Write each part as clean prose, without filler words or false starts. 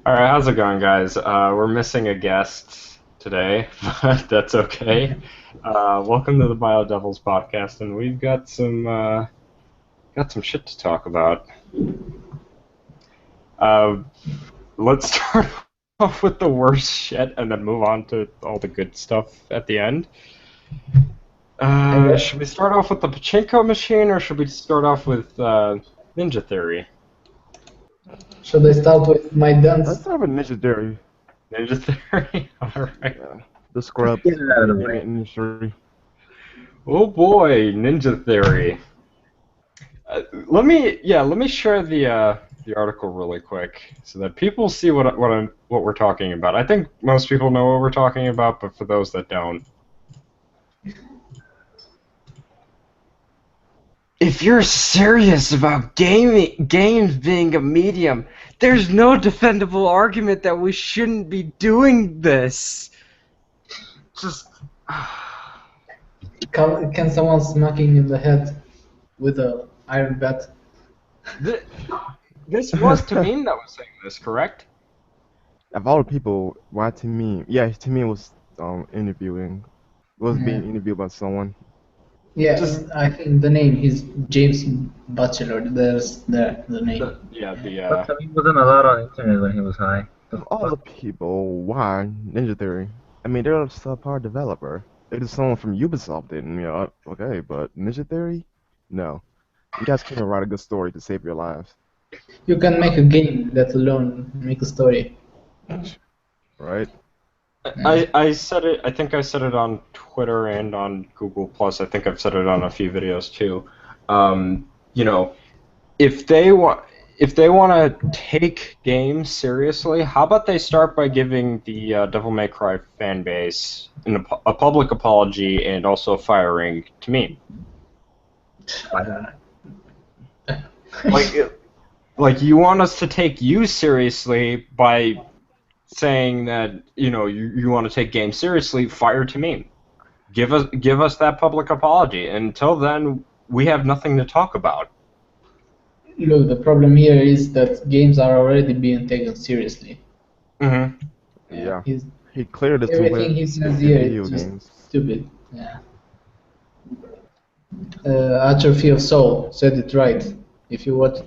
Alright, how's it going, guys? We're missing a guest today, but that's okay. Welcome to the BioDevils podcast, and we've got some shit to talk about. Uh, let's start off with the worst shit, and then move on to all the good stuff at the end. Okay. Should we start off with the Pachinko machine, or should we start off with Ninja Theory? Should I start with my Let's dance? have a Ninja Theory. Ninja Theory? Alright. Yeah. The scrubs Get it out of the in the way. industry. Oh boy, Ninja Theory. Let me share the article really quick so that people see what we're talking about. I think most people know what we're talking about, but for those that don't, if you're serious about games being a medium, there's no defendable argument that we shouldn't be doing this. Just. Can someone smack him in the head with a iron bat? This was Tamim that was saying this, correct? Of all the people, why Timmy? Yeah, Timmy was interviewing. Was being interviewed by someone. Yeah, I think the name is James Bachelor. There's the name. But he wasn't allowed on the internet when he was high. Of all the people, why Ninja Theory? I mean, they're a subpar developer. If someone from Ubisoft didn't, okay, but Ninja Theory? No. You guys can't write a good story to save your lives. You can make a game, let alone make a story. Right? I said it. I think I said it on Twitter and on Google Plus. I think I've said it on a few videos too. If they want to take games seriously, how about they start by giving the Devil May Cry fan base a public apology and also firing Tamim. Like you want us to take you seriously by saying that you want to take games seriously, fire Tamim. Give us that public apology. Until then, we have nothing to talk about. Look, the problem here is that games are already being taken seriously. Mm-hmm. Yeah. He's, He cleared it to everything win he says here video is just games. stupid. Yeah. Atrophy of Soul said it right. If you watch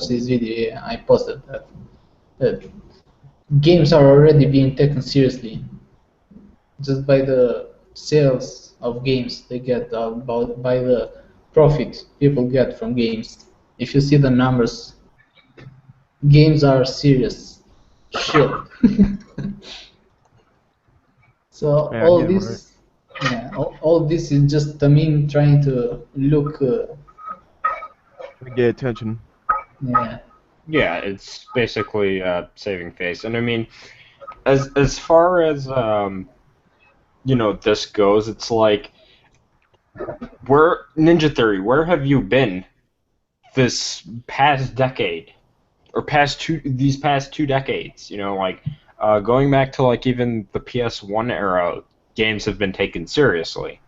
this video, yeah, I posted that. Games are already being taken seriously just by the sales of games they get, by the profit people get from games. If you see the numbers, games are serious shit. So Yeah, all yeah, this, all this is just Tamim trying to look, To get attention. yeah. Yeah, it's basically saving face. And I mean, as far as this goes, it's like, Ninja Theory, where have you been this past decade, or these past two decades? Going back to like even the PS1 era, games have been taken seriously.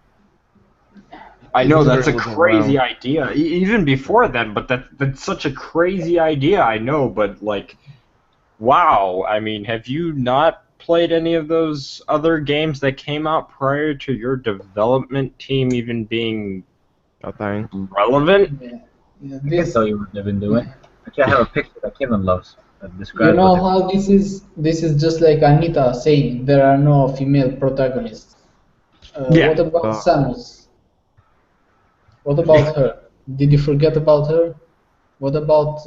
I know that's a crazy idea, even before then, but that's such a crazy idea, I know, but like, wow, I mean, have you not played any of those other games that came out prior to your development team even being A thing. relevant? Yeah. I can This, tell you what they've been doing. Actually, I have a picture that Kevin loves that you describes know what how this is? This is just like Anita saying there are no female protagonists. Yeah. What about Samus? What about her? Did you forget about her? What about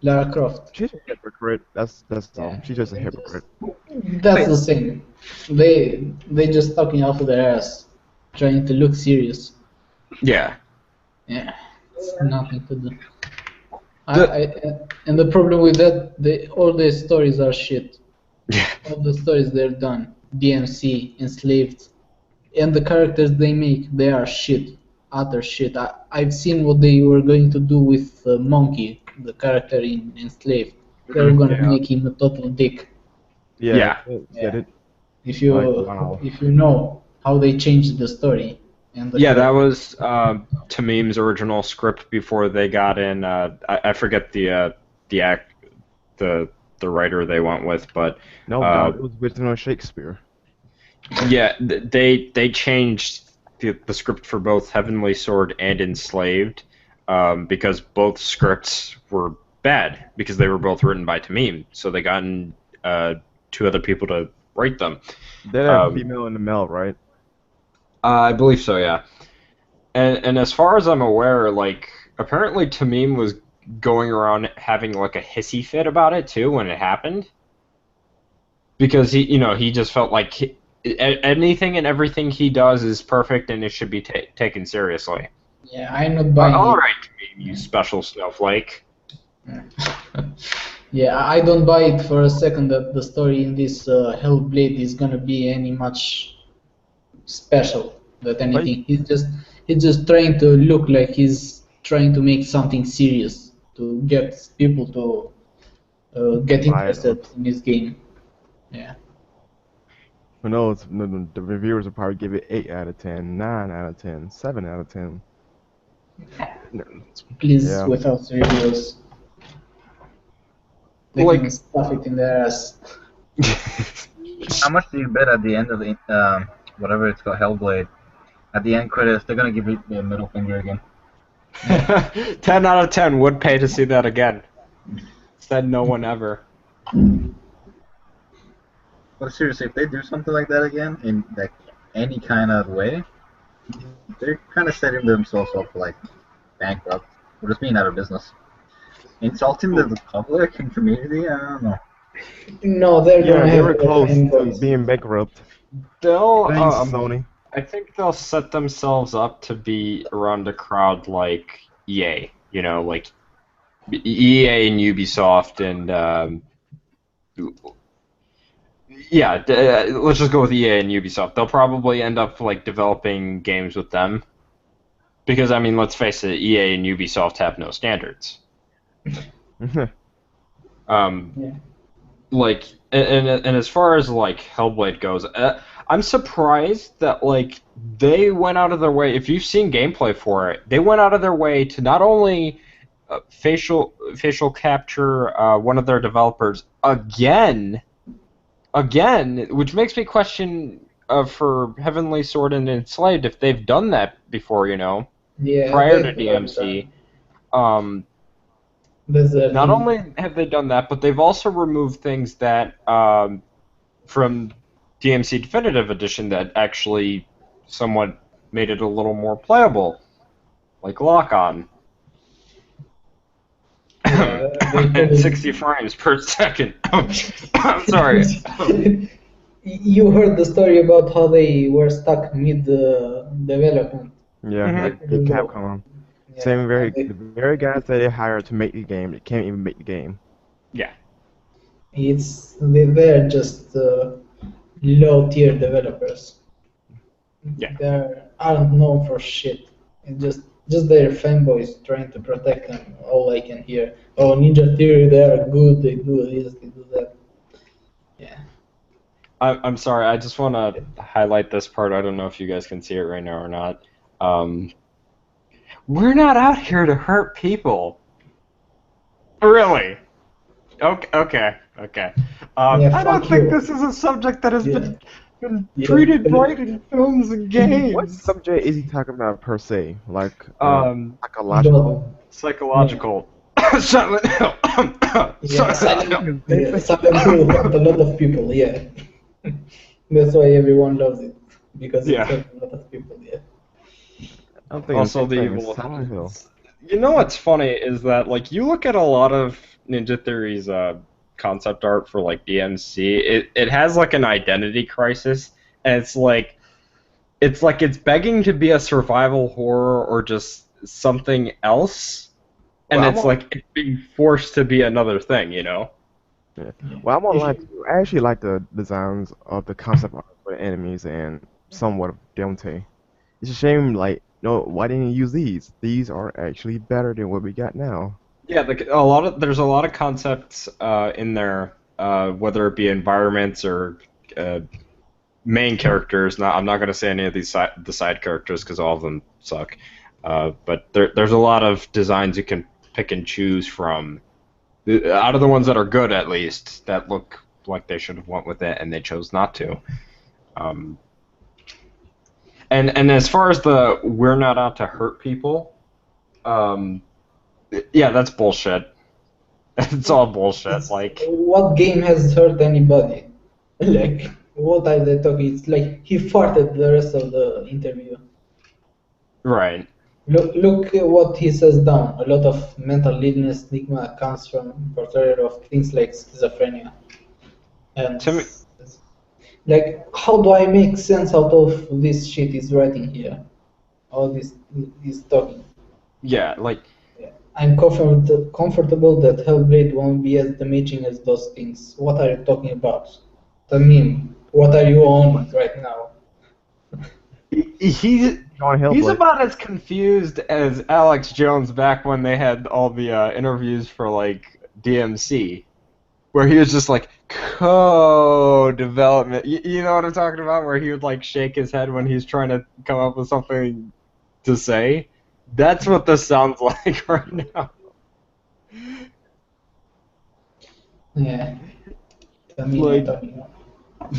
Lara Croft? She's a hypocrite. That's all. She's just a hypocrite. That's the same. They just talking out of their ass, trying to look serious. Yeah. Yeah, it's nothing to do. And the problem with that, all the stories are shit. Yeah. All the stories they're done, DMC, enslaved, and the characters they make, they are shit, utter shit. I've seen what they were going to do with Monkey, the character in Enslaved. They were going to make him a total dick. Yeah. It. If you wow. if you know how they changed the story. And Yeah, that was Tamim's original script before they got in. I forget the the writer they went with, but No doubt, it was written on Shakespeare. yeah, they changed the script for both Heavenly Sword and Enslaved because both scripts were bad because they were both written by Tamim. So they got two other people to write them. They have Um, female and the male, right? I believe so, yeah. And as far as I'm aware, like apparently Tamim was going around having like a hissy fit about it too when it happened because he just felt like anything and everything he does is perfect and it should be taken seriously. Yeah, I'm not buying All it. right, Tamim, you special snowflake. Yeah, I don't buy it for a second that the story in this Hellblade is gonna be any much special. That But anything. He's just trying to look like he's trying to make something serious to get people to get buy it. interested in this game. Yeah. Who knows? The reviewers will probably give it 8 out of 10, 9 out of 10, 7 out of 10. Please, Yeah. without reviews. They Like- can stuff it in their ass. How much do you bet at the end of the whatever it's called, Hellblade? At the end credits, they're gonna give it the middle finger again. 10 out of 10 would pay to see that again. Said no one ever. But seriously, if they do something like that again in like any kind of way, they're kind of setting themselves up for like bankrupt or just being out of business. Insulting the public and community, I don't know. No, they're Yeah, gonna they have were their close to fanboys. being bankrupt. They'll, Thanks, Sony. I think they'll set themselves up to be around a crowd like EA, like EA and Ubisoft and let's just go with EA and Ubisoft. They'll probably end up like developing games with them because I mean, let's face it, EA and Ubisoft have no standards. Yeah. Like and as far as like Hellblade goes, I'm surprised that like they went out of their way. If you've seen gameplay for it, they went out of their way to not only facial capture one of their developers again, which makes me question for Heavenly Sword and Enslaved if they've done that before, Yeah, prior to they've DMC. There's a Not thing- only have they done that, but they've also removed things that from DMC Definitive Edition that actually somewhat made it a little more playable, like lock-on they at told- 60 frames per second. I'm sorry. You heard the story about how they were stuck mid development. Yeah, Mhm. like the Capcom. Yeah, Same they- the very guys that they hired to make the game, they can't even make the game. Yeah. They're just low tier developers. Yeah. They aren't known for shit. It's just their fanboys trying to protect them. All I can hear. Oh, Ninja Theory, they are good. They do this, they do that. Yeah. I'm sorry. I just want to highlight this part. I don't know if you guys can see it right now or not. We're not out here to hurt people. Really? Okay. Yeah, I don't fuck think you. this is a subject that has been Yeah. treated right in films and games. What subject is he talking about per se? Like Psychological. psychological? Silent Hill. Yeah, Silent Hill. Yeah, Silent Hill hurt a lot of people, yeah. That's why everyone loves it. Because it Yeah. hurt a lot of people, yeah. I don't think Also, it's the anything. evil. Silent Hill. You know what's funny is that like you look at a lot of Ninja Theory's concept art for like DMC, it has like an identity crisis, and it's begging to be a survival horror or just something else, and Well, it's like it's being forced to be another thing, Well, I won't lie to you. I actually like the designs of the concept art for the enemies and somewhat of Dante. It's a shame, like, no, why didn't you use these? These are actually better than what we got now. Yeah, there's a lot of concepts in there, whether it be environments or main characters. I'm not going to say any of these the side characters because all of them suck. But there's a lot of designs you can pick and choose from Out of the ones that are good, at least, that look like they should have went with it, and they chose not to. Um, and as far as the we're not out to hurt people, um, yeah, that's bullshit. It's all bullshit. It's, Like, what game has hurt anybody? Like, what are they talking? It's like he farted the rest of the interview. right. Look at what he says down. A lot of mental illness stigma comes from portrayal of things like schizophrenia. And To me, like, how do I make sense out of this shit he's writing here? All this he's talking. yeah, like, I'm comfortable that Hellblade won't be as damaging as those things. What are you talking about? Tamim, what are you on right now? he's On he's Hellblade. about as confused as Alex Jones back when they had all the interviews for like DMC, where he was just like co-development. You know what I'm talking about? Where he would like shake his head when he's trying to come up with something to say. That's what this sounds like right now. Yeah, Tamim, Like, you're talking about.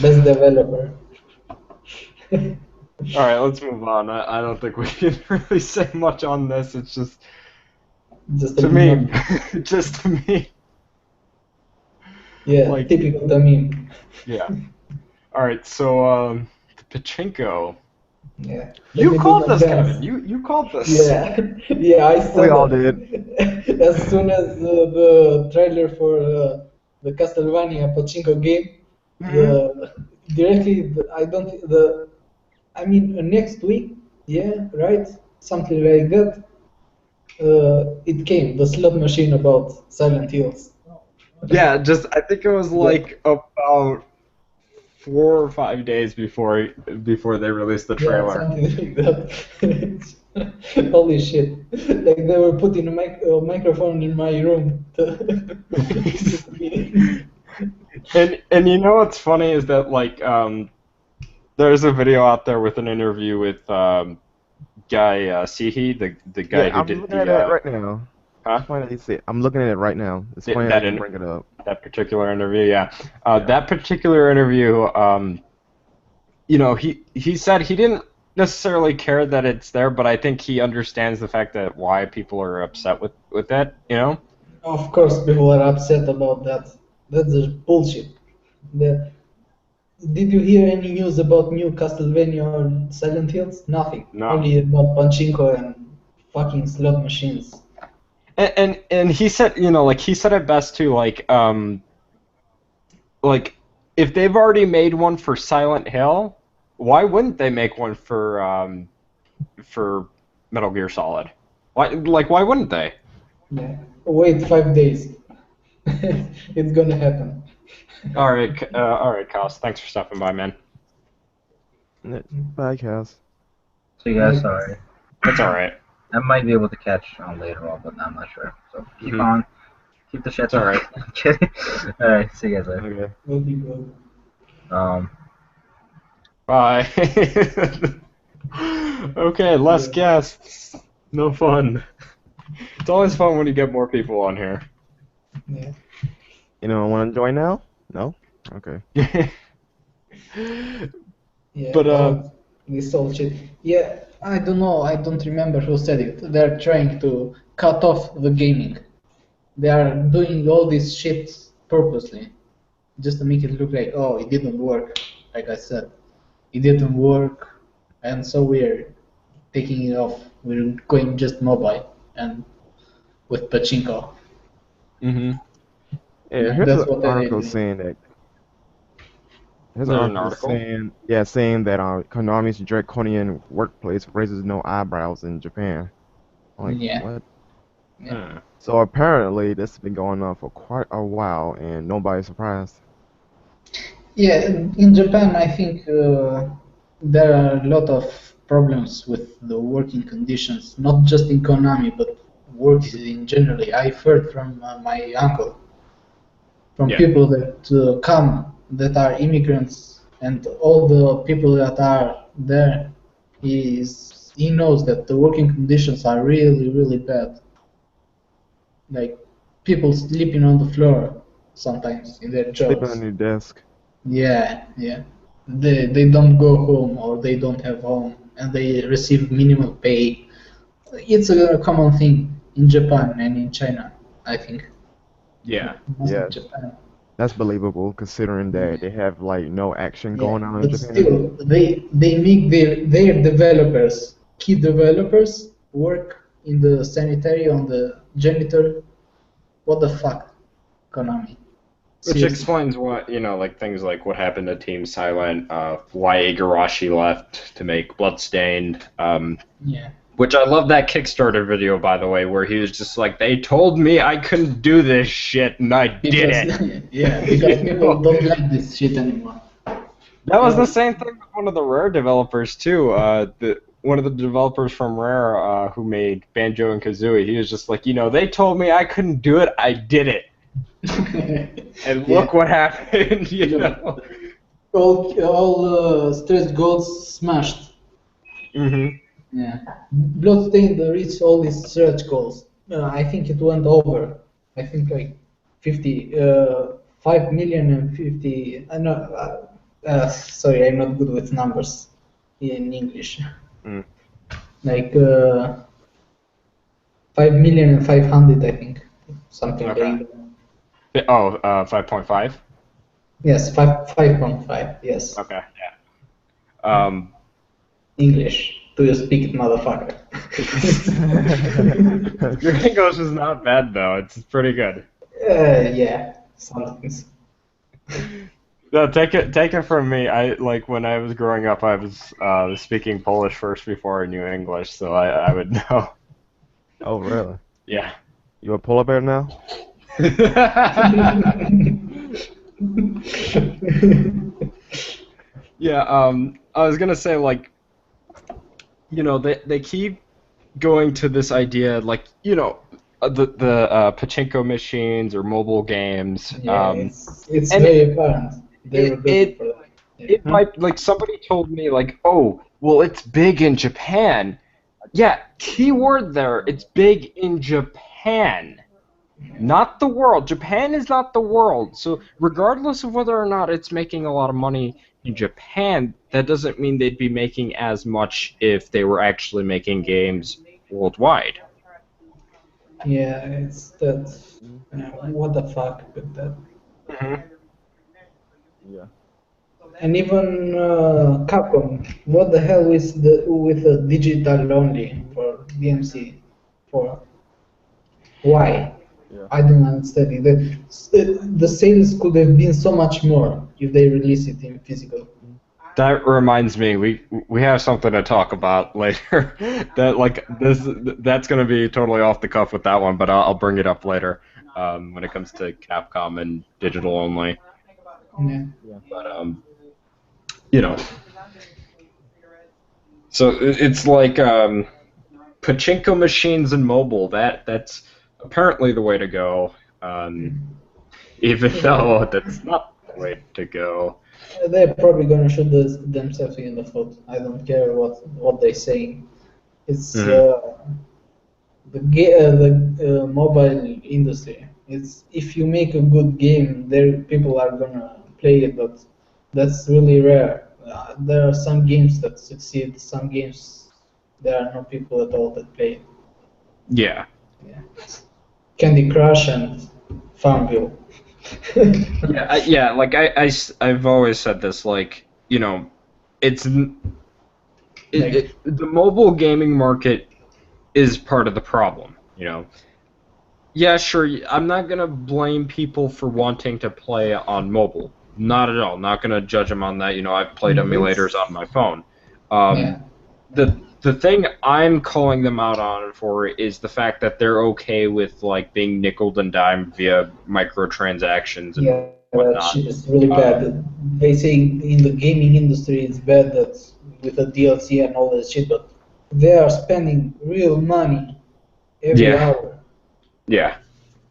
Best developer. all right, let's move on. I don't think we can really say much on this. It's just Just a to big me, number. just to me. Yeah, Like, typical Tamim. yeah. All right, so the Pachinko. Yeah. Let You me do called my this, dance. Kevin. You called this. Yeah, yeah, I saw We all that. did. As soon as the trailer for the Castlevania Pachinko game, the directly, I don't, I mean, next week, yeah, right, something like that. It came the slot machine about Silent Hills. Yeah, just I think it was Yeah. like about 4 or 5 days before they released the Yeah, trailer. something like that. Holy shit! Like they were putting a microphone in my room. And you know what's funny is that like there's a video out there with an interview with guy Sihi, the guy Yeah, who I'm did looking at that right now. huh? It's funny that you say. I'm looking at it right now. It's Th- funny that that you in bring it up. that particular interview, yeah. Yeah. That particular interview, you know, he said he didn't necessarily care that it's there, but I think he understands the fact that why people are upset with that, you know? Of course, people are upset about that. That's just bullshit. The, did you hear any news about new Castlevania or Silent Hills? Nothing. No. Only about Pachinko and fucking slot machines. And he said, you know, like he said it best too, like if they've already made one for Silent Hill, why wouldn't they make one for Metal Gear Solid? Why wouldn't they? Yeah. Wait 5 days. It's gonna happen. All right, Kos. Thanks for stopping by, man. Bye, Cass. So you guys, sorry. That's all right. I might be able to catch on later on, but I'm not sure. So keep Mhm. on. Keep the shit. It's all right. I'm kidding. All right. See you guys later. Okay. Will be good. Bye. Okay, less guests. No fun. It's always fun when you get more people on here. Yeah. You know, want to join now? No. Okay. Yeah. But, this whole shit. Yeah, I don't know. I don't remember who said it. They're trying to cut off the gaming. They are doing all this shit purposely, just to make it look like, oh, it didn't work. Like I said, it didn't work, and so we're taking it off. We're going just mobile and with Pachinko. Mm-hmm. Yeah, here's That's an what they're article doing. saying that. Here's an There's an article article. saying that Konami's draconian workplace raises no eyebrows in Japan. Like, Yeah. what? Hmm. So apparently this has been going on for quite a while and nobody's surprised. Yeah, in Japan, I think there are a lot of problems with the working conditions, not just in Konami, but work in generally. I've heard from my uncle, from Yeah. people that come, that are immigrants, and all the people that are there. He knows that the working conditions are really, really bad. Like, people sleeping on the floor sometimes in their Sleeping jobs. on your desk. Yeah, yeah. They don't go home or they don't have home and they receive minimal pay. It's a common thing in Japan and in China, I think. Yeah. Mostly Yes. Japan. That's believable considering that they have like no action Yeah, going on in but Japan. still, they make their developers, key developers, work in the sanitary on the janitor. What the fuck, Konami? Which Seriously. explains what, like things like what happened to Team Silent, why Igarashi left to make Bloodstained, Yeah. which I love that Kickstarter video, by the way, where he was just like, they told me I couldn't do this shit, and I did Because it. yeah, You because people know? don't like this shit anymore. That was the Uh, same thing with one of the Rare developers, too. One of the developers from Rare who made Banjo and Kazooie, he was just like, they told me I couldn't do it, I did it. And yeah. look what happened, Look, all stretch goals smashed. hmm Yeah. Bloodstained reached all these stretch goals. I think it went over. I think like 50, 5 million and 50. No, sorry, I'm not good with numbers in English. Mm. Like 5 million and 500, I think. Something Okay. like that. Oh, 5.5? Yes, 5.5, yes. Okay, yeah. English. Do you speak it, motherfucker? Your English is not bad, though. It's pretty good. Yeah, sometimes. No, take it from me. When I was growing up, I was speaking Polish first before I knew English, so I would know. Oh, really? Yeah. You a polar bear now? Yeah, I was gonna say, they keep going to this idea, the Pachinko machines or mobile games, Yeah, it's and very apparent. They were it built it for that. Yeah. it might, somebody told me, oh, well, it's big in Japan. Yeah, keyword there, it's big in Japan. Not the world. Japan is not the world. So regardless of whether or not it's making a lot of money in Japan, that doesn't mean they'd be making as much if they were actually making games worldwide. Yeah, it's that. What the fuck with that? hmm Yeah. And even Capcom, what the hell is with the digital only for DMC? For why? Yeah. I don't understand it. The sales could have been so much more if they release it in physical. That reminds me, we have something to talk about later. That's gonna be totally off the cuff with that one, but I'll bring it up later when it comes to Capcom and digital only. Yeah. But you know, so it's like pachinko machines and mobile. That's apparently the way to go. Even though that's not the way to go. They're probably gonna shoot themselves in the foot. I don't care what they say. It's hmm the mobile industry. It's if you make a good game, there people are gonna play it, but that's really rare. There are some games that succeed, some games there are no people at all that play it. Yeah. Yeah. Candy Crush and Farmville. Yeah. I've always said this. It's the mobile gaming market is part of the problem. Yeah, sure. I'm not gonna blame people for wanting to play on mobile. Not at all. Not gonna judge them on that. I've played emulators on my phone. Yeah. The thing I'm calling them out on for is the fact that they're okay with being nickeled and dimed via microtransactions and Yeah, that whatnot. shit is really bad. They say in the gaming industry it's bad that with the DLC and all that shit, but they are spending real money every Yeah, hour. yeah.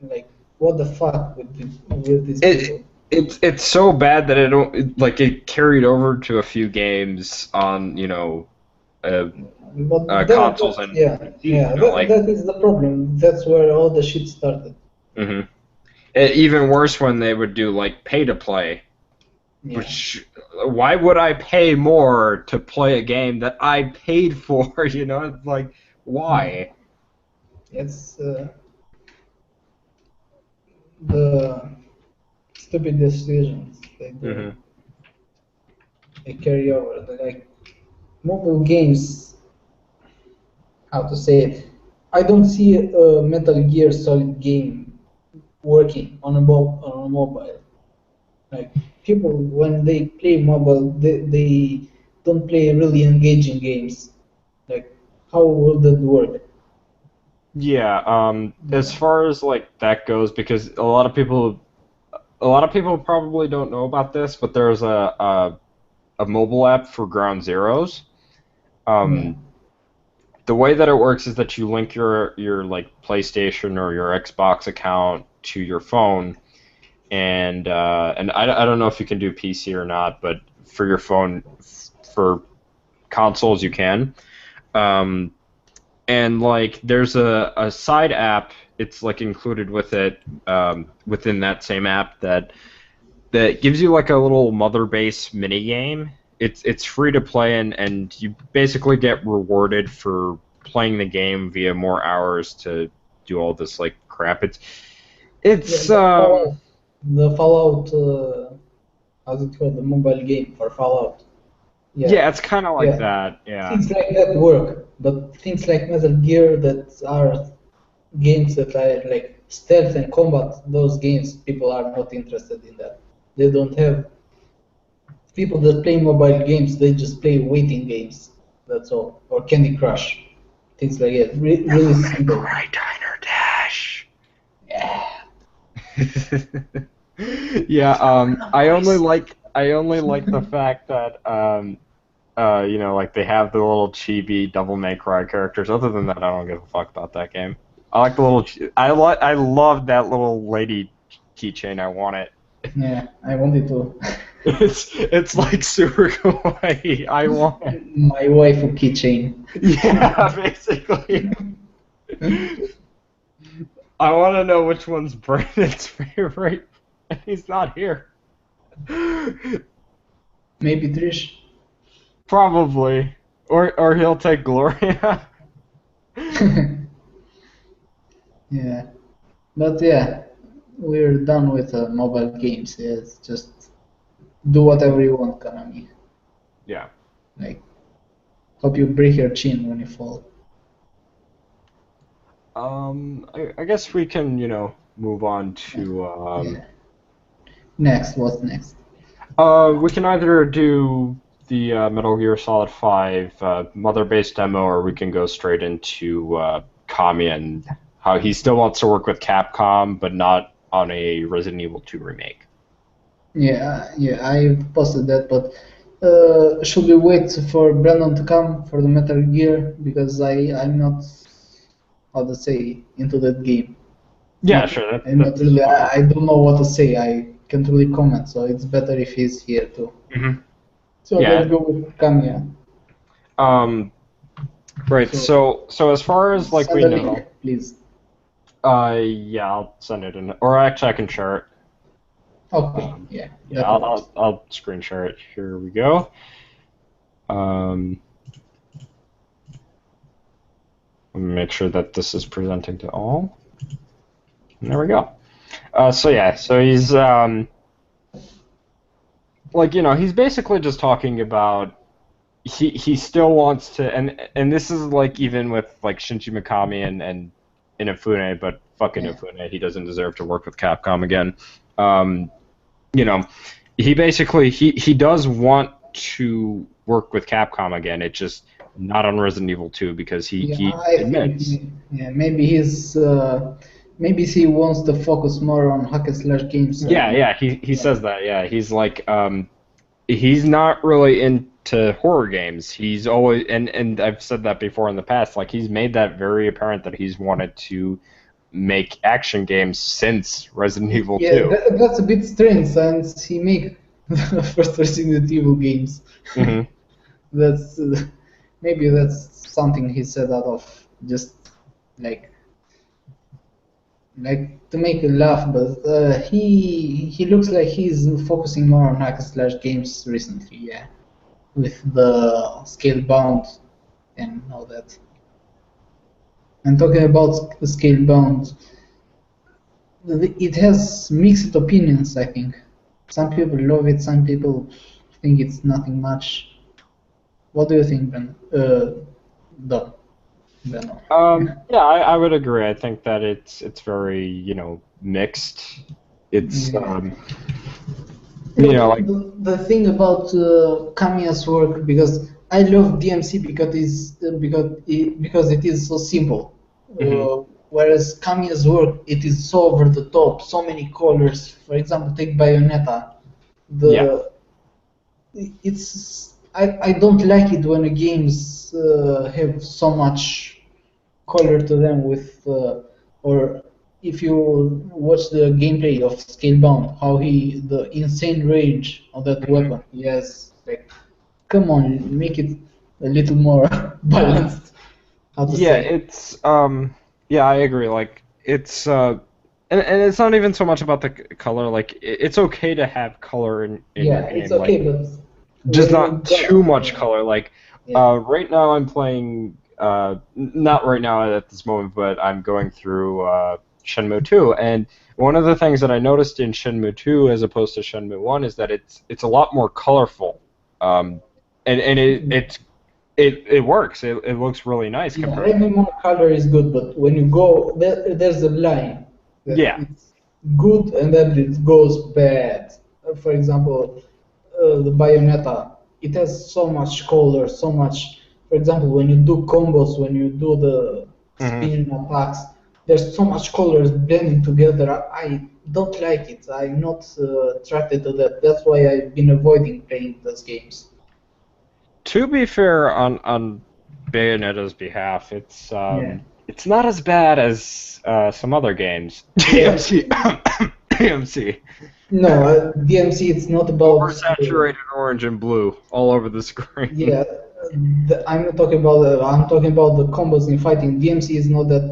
Like, what the fuck with these It people? it's so bad that it carried over to a few games on uh, But consoles and yeah, PCs. yeah, that is the problem. That's where all the shit started. hmm Even worse when they would do like pay to play. Yeah. Which, why would I pay more to play a game that I paid for? You know, it's like, Yeah. why? It's the stupid decisions hmm they carry over. Like mobile games, how to say it? I don't see a Metal Gear Solid game working on on a mobile. Like people, when they play mobile, they don't play really engaging games. Like how will that work? Yeah, as Yeah. far as like that goes, because a lot of people probably don't know about this, but there's a mobile app for Ground Zeroes. Yeah. Um, the way that it works is that you link your like PlayStation or your Xbox account to your phone, and I don't know if you can do PC or not, but for your phone, for consoles you can. Um, and like there's a side app, it's like included with it, within that same app that gives you like a little mother base mini game. It's free to play, and you basically get rewarded for playing the game via more hours to do all this like crap. Yeah, It's The Fallout, how's it called? The mobile game for Fallout. Yeah, yeah, it's kind of like yeah. that. Yeah. Things like that work, but things like Metal Gear that are games that are like stealth and combat, those games, people are not interested in that. They don't have people that play mobile games, they just play waiting games. That's all. Or Candy Crush. Things like that. Really simple. Diner Dash. Yeah. Yeah, Boys. I only like the fact that you know, like they have the little chibi Devil May Cry characters. Other than that, I don't give a fuck about that game. I like the little I love that little lady keychain. I want it. Yeah, I wanted to. It's like super kawaii. I want it. My waifu keychain. Yeah, basically. I want to know which one's Brandon's favorite. He's not here. Maybe Trish. Probably. Or he'll take Gloria. Yeah, but yeah, we're done with mobile games. It's just do whatever you want, Konami. Yeah. Like, hope you break your chin when you fall. I guess we can, you know, move on to Yeah. Next, what's next? we can either do the Metal Gear Solid 5 mother-based demo, or we can go straight into Kami and how he still wants to work with Capcom, but not on a Resident Evil 2 remake. Yeah, I posted that, but should we wait for Brandon to come for the Metal Gear? Because I'm not, how to say, into that game. Yeah, Not, sure, I'm not that's really, fine. I don't know what to say. I can't really comment, so it's better if he's here too. hmm So let's Yeah. go with Kamiya. Um, right. So So as far as like send we a link, know, please. yeah, I'll send it in, or actually I can share it. Okay, yeah, Yeah, that works. I'll screen share it. Here we go. Um, let me make sure that this is presenting to all. And there we go. So yeah, so he's like, you know, he's basically just talking about he still wants to, and this is like even with like Shinji Mikami and Inafune, but fuck Yeah, Inafune, he doesn't deserve to work with Capcom again. Um, you know, he basically he does want to work with Capcom again. It's just not on Resident Evil 2 because yeah. he I think admits. yeah, maybe he wants to focus more on hack and slash games Yeah, and yeah, he yeah, says that. Yeah, he's like he's not really into horror games. He's always and I've said that before in the past. Like he's made that very apparent that he's wanted to make action games since Resident Evil yeah. 2. That's a bit strange since he make the first Resident Evil games. hmm That's maybe that's something he said out of just like like to make you laugh, but he looks like he's focusing more on hack and slash games recently, yeah, with the scale bound and all that. And talking about scale bound, it has mixed opinions, I think. Some people love it, some people think it's nothing much. What do you think, Ben? Dom? Benno? Yeah, I would agree. I think that it's very, mixed. It's Yeah. like The thing about Kamiya's work, because I love DMC because it is so simple. mhm, Whereas Kamiya's work, it is so over the top, so many colors. For example, take Bayonetta. yeah. The I don't like it when the games have so much color to them with or if you watch the gameplay of Scalebound, how the insane range of that Mhm. weapon. Yes, like come on, make it a little more balanced. How to Yeah, say? it's yeah, I agree. Like and it's not even so much about the color. Like it's okay to have color in your Yeah, it's game. Like okay, but just when you not too go, much yeah, color. Like yeah, right now I'm playing not right now at this moment, but I'm going through Shenmue 2, and one of the things that I noticed in Shenmue 2 as opposed to Shenmue 1 is that it's a lot more colorful. And it works. It looks really nice yeah. compared. Having more color is good, but when you go, there's a line that Yeah. it's good and then it goes bad. For example, the Bayonetta, it has so much color, so much. For example, when you do combos, when you do the Hmm. spinning attacks, there's so much colors blending together. I don't like it. I'm not attracted to that. That's why I've been avoiding playing those games. To be fair, on Bayonetta's behalf, Yeah. it's not as bad as some other games. Yeah. DMC, DMC, No, DMC, it's not about. oversaturated orange and blue all over the screen. Yeah, I'm not talking about. I'm talking about the combos in fighting. DMC is not that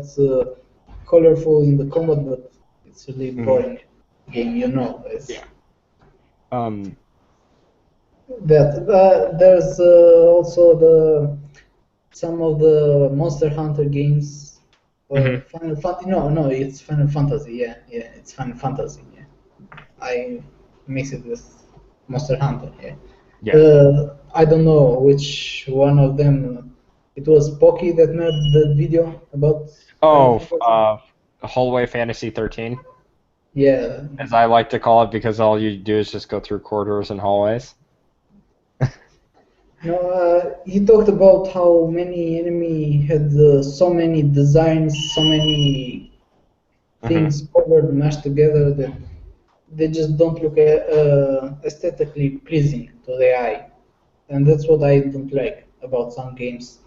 colorful in the combat, but it's really Mhm. boring game. You know, Yeah. it's Um. that. There's also the some of the Monster Hunter games or Mhm. Final Fantasy. No, no, it's Final Fantasy. Yeah, yeah, it's Final Fantasy. Yeah, I mix it with Monster Hunter. Yeah. Yeah. I don't know which one of them. It was Pocky that made the video about Final Oh, Fantasy. Hallway Fantasy 13, Yeah. as I like to call it, because all you do is just go through corridors and hallways. No, he talked about how many enemy had so many designs, so many Hmm. things covered, mashed together that they just don't look aesthetically pleasing to the eye, and that's what I don't like about some games.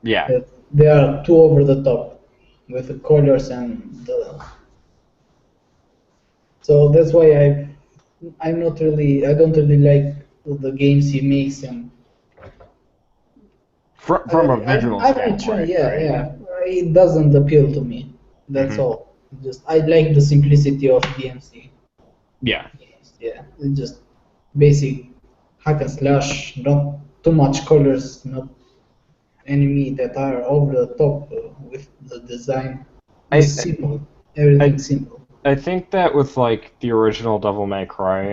Yeah. That they are too over the top with the colors and the. So that's why I don't really like the games he makes, and From a visual I may try, standpoint, yeah, right? yeah. It doesn't appeal to me. That's Hmm. all. Just I like the simplicity of DMC Yeah. games. Yeah, it's just basic hack and slash, not too much colors, not enemy that are over the top with the design. Just I simple, I everything simple. I think that with like the original Devil May Cry,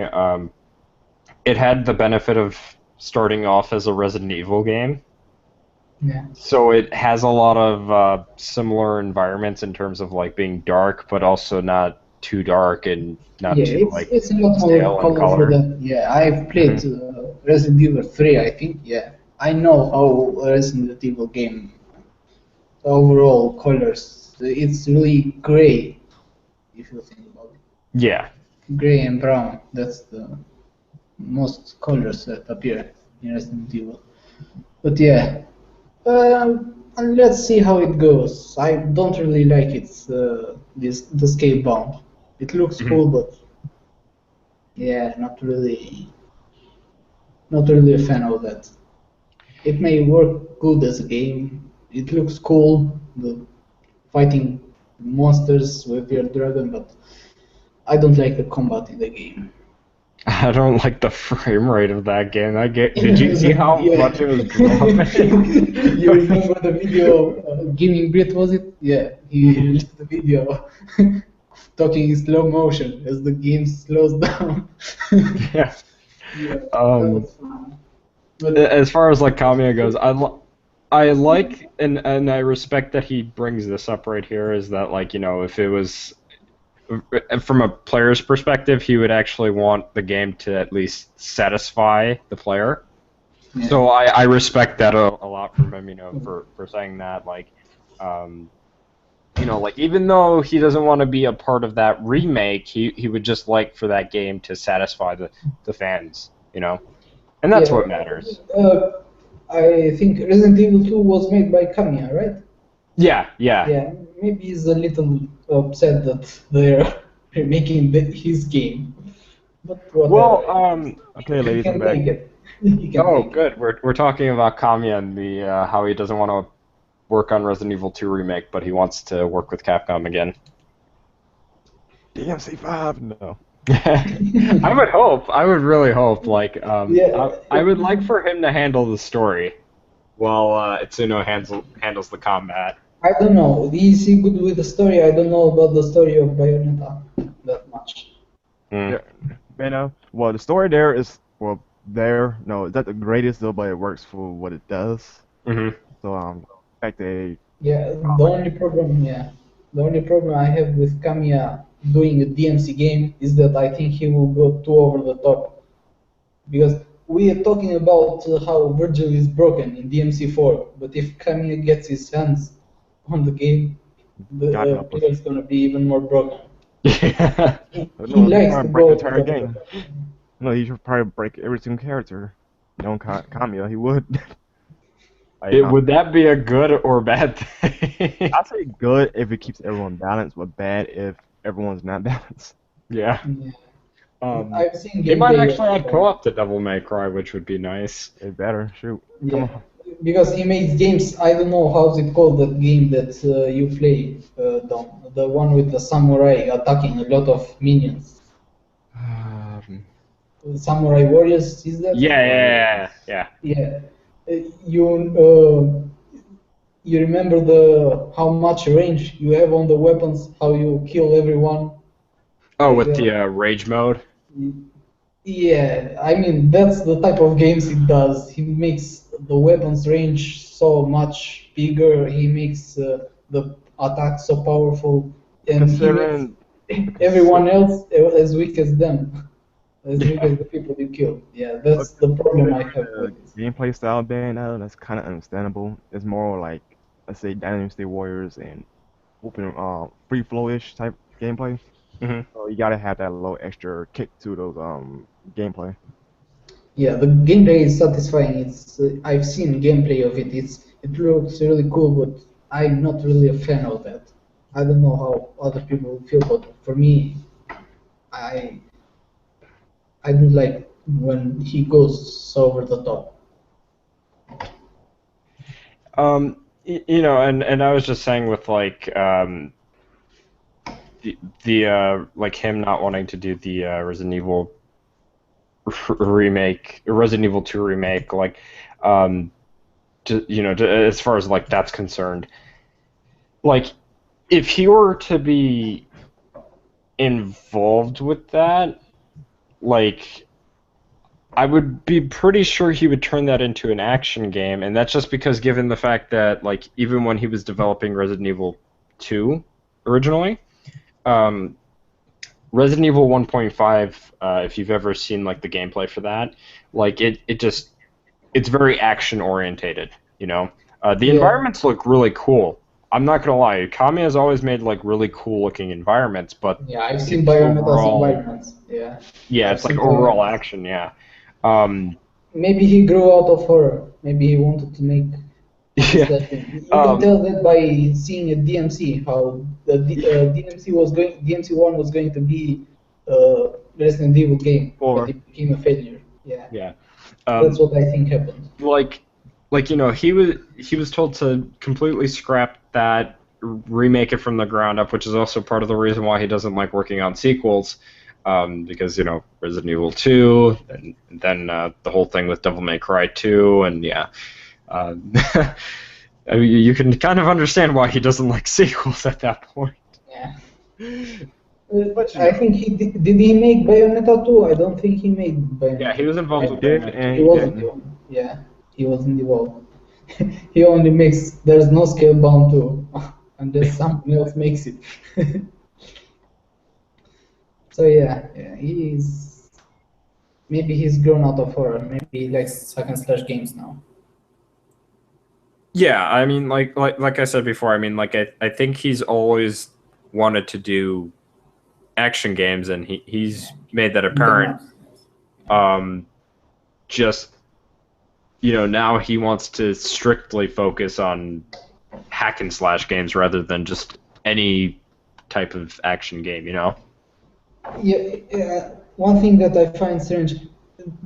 it had the benefit of starting off as a Resident Evil game. Yeah. So it has a lot of similar environments in terms of like being dark, but also not too dark and not Yeah, too like it's a lot more stale in colorful color. than yeah. I've Hmm. played Resident Evil 3, I think. Yeah, I know how a Resident Evil game overall colors. It's really gray if you think about Yeah. it. Gray and brown. That's the most colors that appear in Resident Evil. But yeah, and let's see how it goes. I don't really like it. The scale bound. It looks Hmm. cool, but yeah, not really a fan of that. It may work good as a game. It looks cool. The fighting. monsters with your dragon, but I don't like the combat in the game. I don't like the frame rate of that game. Did you see how Yeah. much it was dropping? You remember the video, Gaming Brit, was it? Yeah, he released the video talking in slow motion as the game slows down. Yeah. Yeah, that Um, was fun. But as far as like Kamiya goes, I like and I respect that he brings this up right here. Is that like if it was from a player's perspective, he would actually want the game to at least satisfy the player. yeah. So I respect that a lot from him, for saying that. Like, like even though he doesn't want to be a part of that remake, he would just like for that game to satisfy the fans, and that's Yeah. what matters. I think Resident Evil 2 was made by Kamiya, right? Yeah, yeah. Yeah, maybe he's a little upset that they're remaking his game. But whatever. Well, Okay, He ladies, I'm can back. take it. He can oh, take it. good. We're talking about Kamiya and the how he doesn't want to work on Resident Evil 2 remake, but he wants to work with Capcom again. DMC5, no. I would hope. I would really hope. Like, Yeah. I would like for him to handle the story, while Itsuno handles the combat. I don't know. Is he good with the story? I don't know about the story of Bayonetta that much. Mm. Well, the story there is, no, it's not the greatest though, but it works for what it does. Mm-hmm. So, in fact, Yeah, the only problem I have with Kamiya doing a DMC game is that I think he will go too over the top. Because we are talking about how Virgil is broken in DMC4, but if Kamiya gets his hands on the game, the God help us. player is going to be even more broken. Yeah. He No, he's likes trying to to break go the entire to the game. No, he should probably break every single character. Kamiya, he would. Would that be a good or bad thing? I'd say good if it keeps everyone balanced, but bad if everyone's not balanced. Yeah. Yeah. Um, I've seen he might gameplay actually of add co-op to Devil May Cry, which would be nice. It better, shoot. Come yeah, on. because he makes games. I don't know how's it called, that game that you play, Dom, the one with the samurai attacking a lot of minions. Samurai Warriors, is that? Yeah. Yeah. You you remember how much range you have on the weapons, how you kill everyone. Oh, Like with that. the rage mode. Yeah, I mean that's the type of games he does. He makes the weapons range so much bigger. He makes the attack so powerful, and he makes Considering everyone else as weak as them, as weak as the people you kill. Yeah, that's the problem I have the with this. gameplay style being out, that's kind of understandable. It's more like, let's say, Dynasty Warriors and open, free flow-ish type gameplay. Hmm. So you gotta have that little extra kick to those gameplay. Yeah, the gameplay is satisfying. It's I've seen gameplay of it. It looks really cool, but I'm not really a fan of that. I don't know how other people feel, but for me, I I don't like when he goes so over the top. And I was just saying with like the like him not wanting to do the Resident Evil remake, Resident Evil 2 remake, like as far as like that's concerned, like if he were to be involved with that, like I would be pretty sure he would turn that into an action game, and that's just because given the fact that like even when he was developing Resident Evil 2 originally, um, Resident Evil 1.5, if you've ever seen like the gameplay for that, like it's very action orientated, the Yeah, environments look really cool. I'm not gonna lie, Kami has always made like really cool looking environments, but yeah, I've seen it's Bayonetta's overall, environments. Yeah, yeah, I've it's like seen overall Bayonetta's. action, yeah. Um, Maybe he grew out of horror. Maybe he wanted to make just yeah. that thing. You can Um, tell that by seeing a DMC, how the DMC1 was going to be a Resident Evil game, but Or it became a failure. Yeah, yeah. that's Um, what I think happened. like he was told to completely scrap that remake it from the ground up, which is also part of the reason why he doesn't like working on sequels, because Resident Evil 2, and then the whole thing with Devil May Cry 2, and yeah, uh, I mean, you can kind of understand why he doesn't like sequels at that point. Yeah. But I think did he make Bayonetta 2? I don't think he made Bayonetta. Yeah, he was involved with Did Bayonetta. and He he wasn't didn't. involved. Yeah, he wasn't involved. He only makes. There's no Scalebound 2, unless someone else makes it. So yeah, he's maybe he's grown out of horror. Maybe he likes hack and slash games now. Yeah, I mean, like I said before, I mean, like I think he's always wanted to do action games, and he's made that apparent. Just now he wants to strictly focus on hack and slash games rather than just any type of action game. Yeah, one thing that I find strange,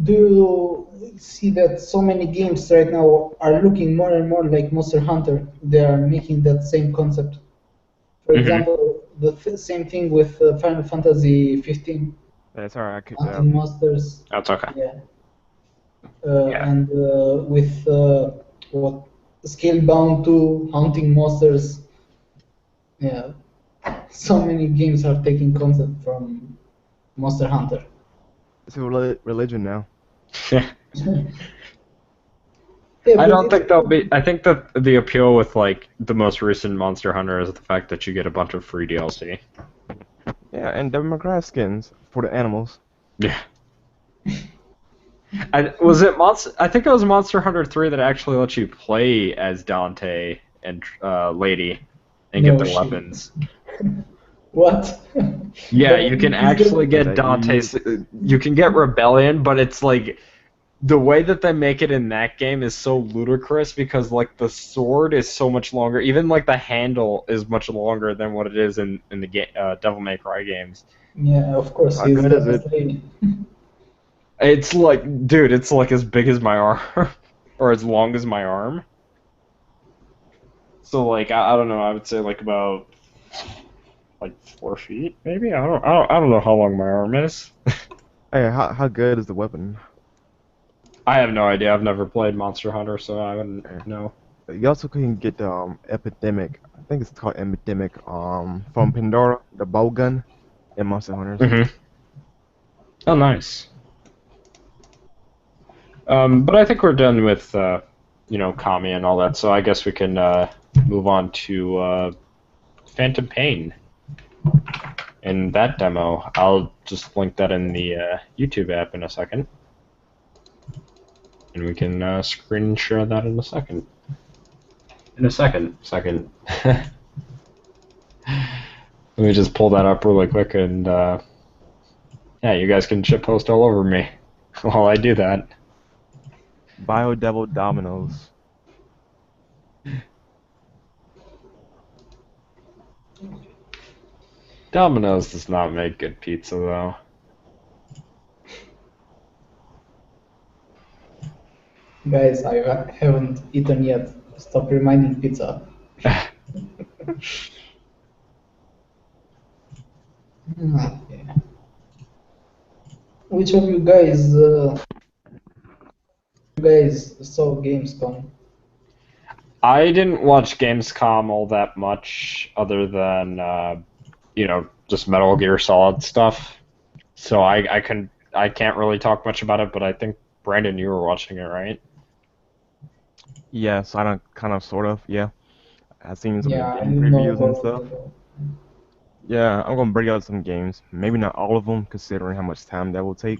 do you see that so many games right now are looking more and more like Monster Hunter? They are making that same concept. For example, the same thing with Final Fantasy 15, That's alright. I kicked out. Hunting Monsters, That's okay. yeah, Yeah. and with what Scalebound 2, Hunting Monsters, yeah, so many games are taking concept from Monster Hunter. It's a religion now. Yeah, I but don't think they'll be. I think that the appeal with like the most recent Monster Hunter is the fact that you get a bunch of free DLC. Yeah, and Devil May Cry skins for the animals. Yeah. Was it Monster? I think it was Monster Hunter 3 that actually lets you play as Dante and Lady and No get their shit. weapons. What? Yeah, you can actually get That Dante's. You can get Rebellion, but it's like the way that they make it in that game is so ludicrous because like the sword is so much longer. Even like the handle is much longer than what it is in the Devil May Cry games. Yeah, of course, How he's good the is it? best lady. It's like, dude, it's like as big as my arm, or as long as my arm. So like, I don't know. I would say like about like 4 feet, maybe. I don't know how long my arm is. Hey, how good is the weapon? I have no idea. I've never played Monster Hunter, so I wouldn't know. You also can get Epidemic. I think it's called Epidemic. From Pandora, the bow gun in Monster Hunters. Mm-hmm. Oh, nice. But I think we're done with Kami and all that, so I guess we can move on to Phantom Pain and that demo. I'll just link that in the YouTube app in a second, and we can screen share that in a second. Second. Let me just pull that up really quick, and yeah, you guys can shitpost all over me while I do that. BioDevil Dominoes. Domino's does not make good pizza, though. Guys, I haven't eaten yet. Stop reminding pizza. Yeah. Which of you guys saw Gamescom? I didn't watch Gamescom all that much, other than just Metal Gear Solid stuff. So I can't really talk much about it. But I think Brandon, you were watching it, right? Yes, I don't kind of sort of, yeah. I've seen some Yeah, I game know previews and about stuff. it. Yeah, I'm gonna bring out some games. Maybe not all of them, considering how much time that will take.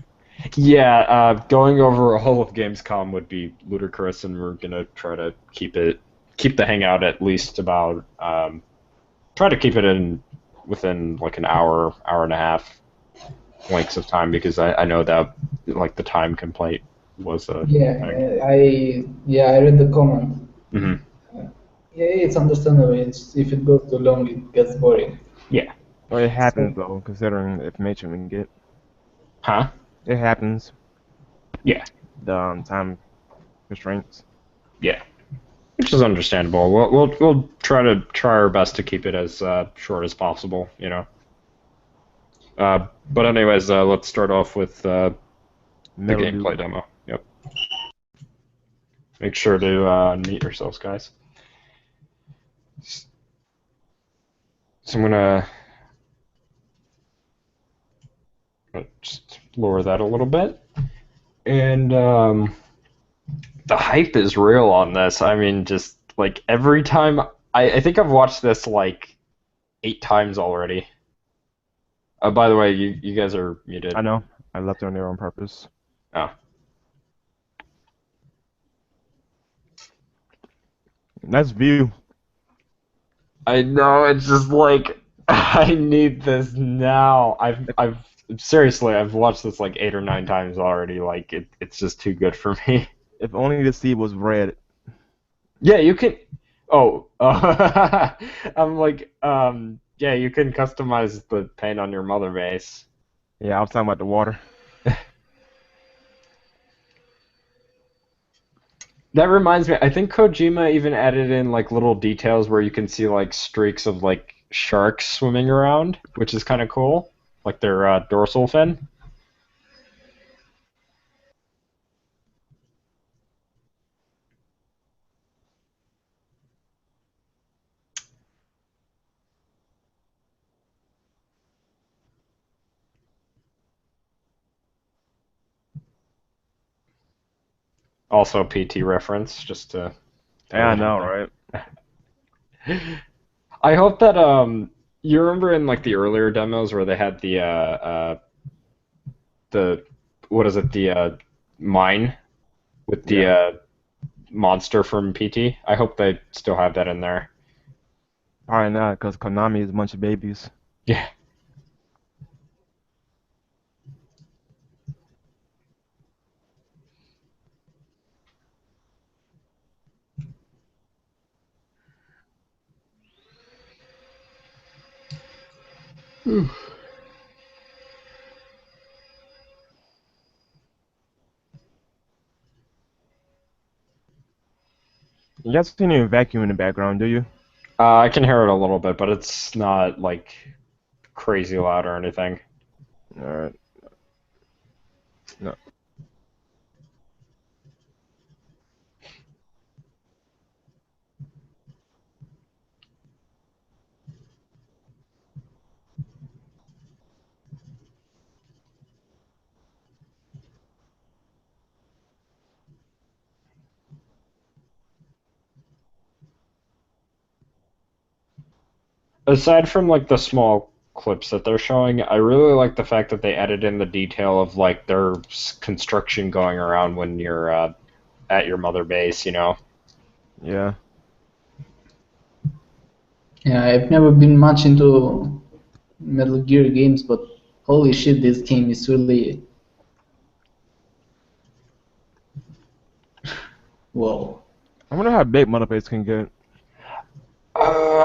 Yeah, going over all of Gamescom would be ludicrous, and we're gonna try to keep the hangout at least about try to keep it in within like an hour and a half lengths of time, because I know that like the time complaint was a Yeah, thing. I read the comment. Hmm. Yeah, it's understandable. If it goes too long, it gets boring. Yeah. Well, it happens So, though, considering the information we can get. Huh? It happens. Yeah. The time constraints. Yeah. which is understandable. We'll try our best to keep it as short as possible, you know. But anyways, let's start off with the Metal gameplay Dude. demo. Yep. Make sure to unmute yourselves, guys. So I'm gonna just lower that a little bit, and the hype is real on this. I mean, just like every time, I think I've watched this like 8 times already. By the way, you guys are muted. I know. I left it on there on purpose. Oh. Nice view. I know, it's just like I need this now. I've seriously, I've watched this like 8 or 9 times already. Like it's just too good for me. If only the sea was red. Yeah, you can. Oh, I'm like, yeah, you can customize the paint on your mother base. Yeah, I was talking about the water. That reminds me, I think Kojima even added in like little details where you can see like streaks of like sharks swimming around, which is kind of cool, like their dorsal fin. Also, PT reference, just to throw Yeah, I that know, out right? there. I hope that you remember in like the earlier demos where they had the what is it, the mine with the Yeah. monster from PT. I hope they still have that in there. Probably not, because Konami is a bunch of babies. Yeah. You guys see any vacuum in the background, do you? I can hear it a little bit, but it's not like crazy loud or anything. Alright. No. Aside from like the small clips that they're showing, I really like the fact that they added in the detail of like there's construction going around when you're at your mother base, you know. Yeah. Yeah, I've never been much into Metal Gear games, but holy shit, this game is really whoa. I wonder how big Motherface can get.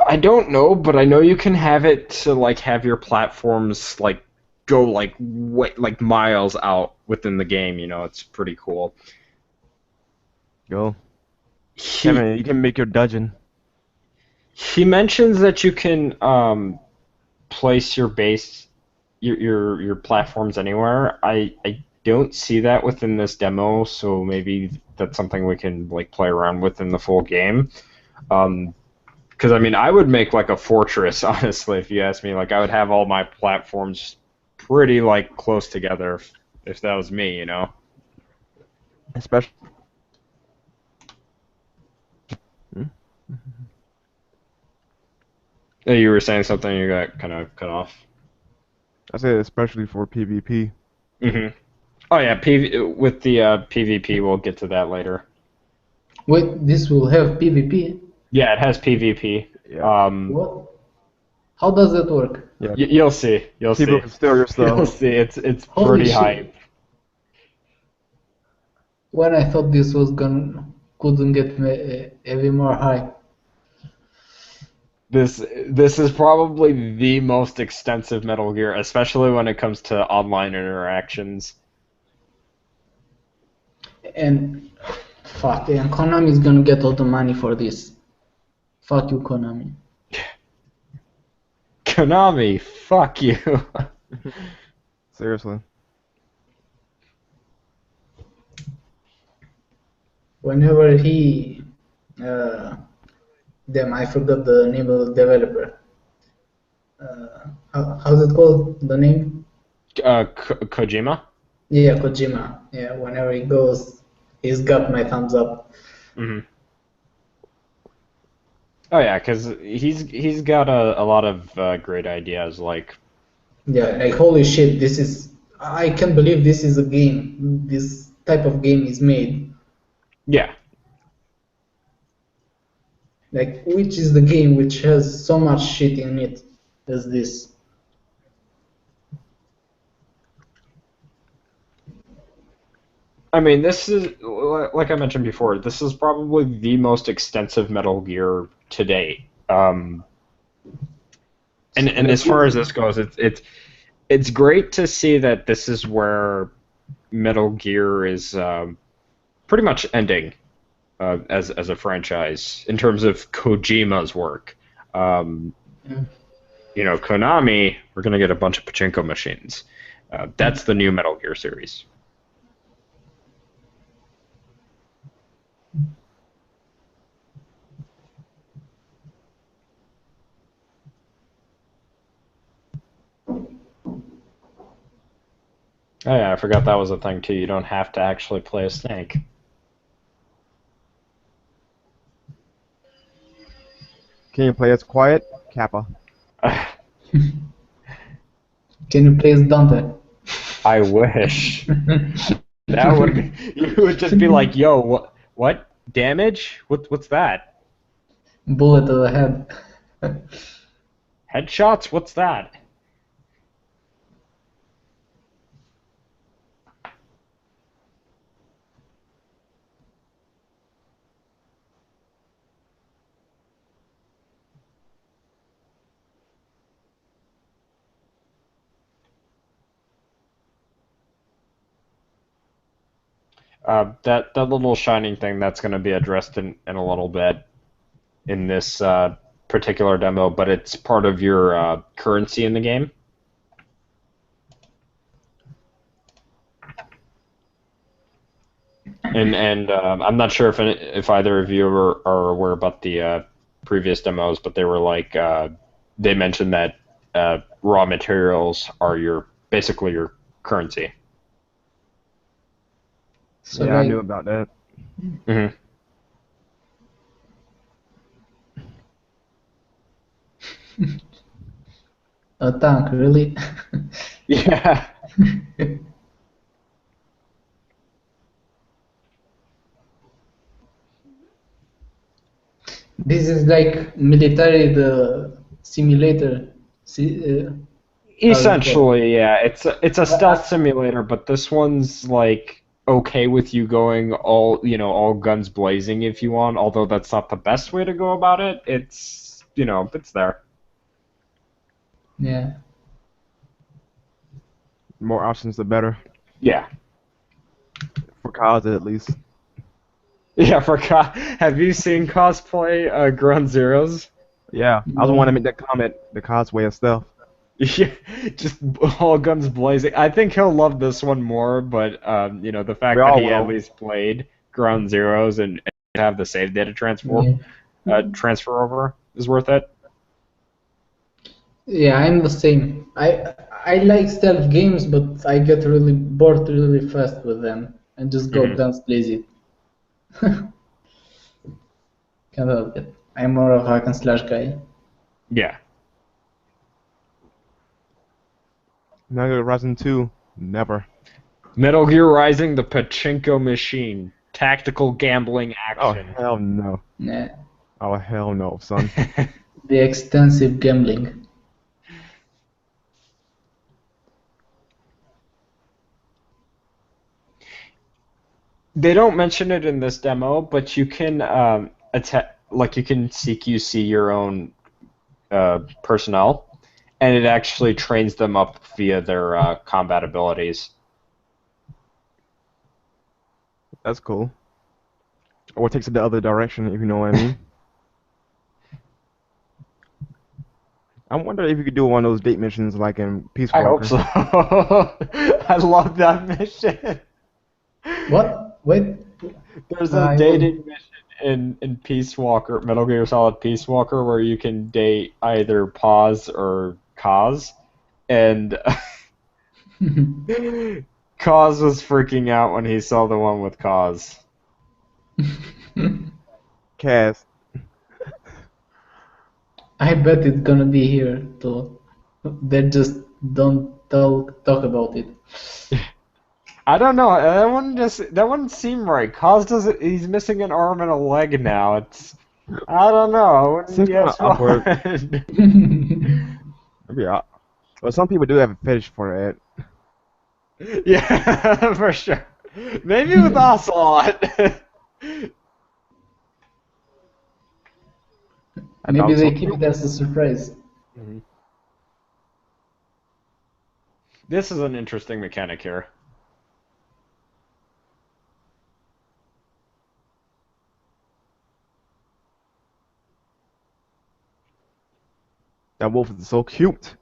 I don't know, but I know you can have it to like have your platforms like go like like miles out within the game. You know, it's pretty cool. Go. He Kevin, you can make your dungeon. he mentions that you can place your base, your platforms anywhere. I don't see that within this demo, so maybe that's something we can like play around with in the full game. Because I mean, I would make like a fortress, honestly, if you ask me. Like, I would have all my platforms pretty like close together if that was me, you know. Especially. Hmm? Yeah, you were saying something, you got kind of cut off. I said especially for PvP. Oh yeah, with the PvP, we'll get to that later. Wait, this will have PvP? Yeah, it has PvP. Yeah. What? How does that work? Yeah. You'll see. You'll People see. can steal your You'll stuff. see. It's Holy pretty shit. hype. When I thought this was couldn't get any more hype. This is probably the most extensive Metal Gear, especially when it comes to online interactions. And Fuck, and Konami is gonna get all the money for this. Fuck you, Konami. Konami, fuck you. Seriously. Whenever he, damn, I forgot the name of the developer. How's it called? The name? Kojima? Yeah, Kojima. Yeah, whenever he goes, he's got my thumbs up. Hmm. Oh yeah, because he's got a lot of great ideas. Like, Yeah, like holy shit, this is. I can't believe this is a game. This type of game is made. yeah, Like, which is the game which has so much shit in it as this? I mean, this is like I mentioned before. This is probably the most extensive Metal Gear to date. And as far as this goes, it's great to see that this is where Metal Gear is pretty much ending as a franchise in terms of Kojima's work. Um, Yeah. you know, Konami, we're gonna get a bunch of Pachinko machines. That's the new Metal Gear series. Oh yeah, I forgot that was a thing too. You don't have to actually play a snake. Can you play as quiet? Kappa. Can you play as Dante? I wish. That would be, you would just be like, "Yo, what damage? What's that? Bullet to the head. Headshots? What's that?" That little shining thing that's going to be addressed in a little bit in this particular demo, but it's part of your currency in the game. And I'm not sure if either of you are aware about the previous demos, but they were like they mentioned that raw materials are your basically your currency. So Yeah, I like, knew about that. Hmm. a tank, really? Yeah. This is like military the simulator. See, how's it called? Essentially, yeah. It's a stealth I, simulator, but this one's like okay with you going all guns blazing if you want, although that's not the best way to go about it. It's there. yeah. More options, the better. Yeah. For cause at least. Yeah, have you seen cosplay Ground Zeroes? Yeah, I was the one to No. make that comment. The cosplay and stuff. Yeah, just all guns blazing. I think he'll love this one more, but the We fact that all he at will. least played Ground Zeroes and have the save data Yeah. transfer over is worth it. Yeah, I'm the same. I like stealth games, but I get really bored really fast with them and just go Hmm. guns blazing. Can't help it. I'm more of a hack and slash guy. Yeah. Now go Rising 2. Never. Metal Gear Rising: The Pachinko Machine, tactical gambling Oh, action. hell no. Yeah. Oh, hell no, son. The extensive gambling. They don't mention it in this demo, but you can you can CQC your own personnel, and it actually trains them up via their combat abilities. That's cool. or takes it the other direction, if you know what I mean. I wonder if you could do one of those date missions like in Peace I hope Walker. so. I love that mission. What? Wait. There's a I will. dating mission in Peace Walker, Metal Gear Solid Peace Walker, where you can date either Paz or Kaz, and Kaz was freaking out when he saw the one with Kaz. Cass. I bet it's gonna be here too. They just don't talk about it. I don't know. That wouldn't seem right. Kaz doesn't. He's missing an arm and a leg now. I don't know. I wouldn't Seems kind of guess awkward. what. Maybe well, some people do have a fetish for Yeah, for sure. Maybe with Ocelot. I Maybe doubt so. they keep it as a surprise. This is an interesting mechanic here. That wolf is so cute.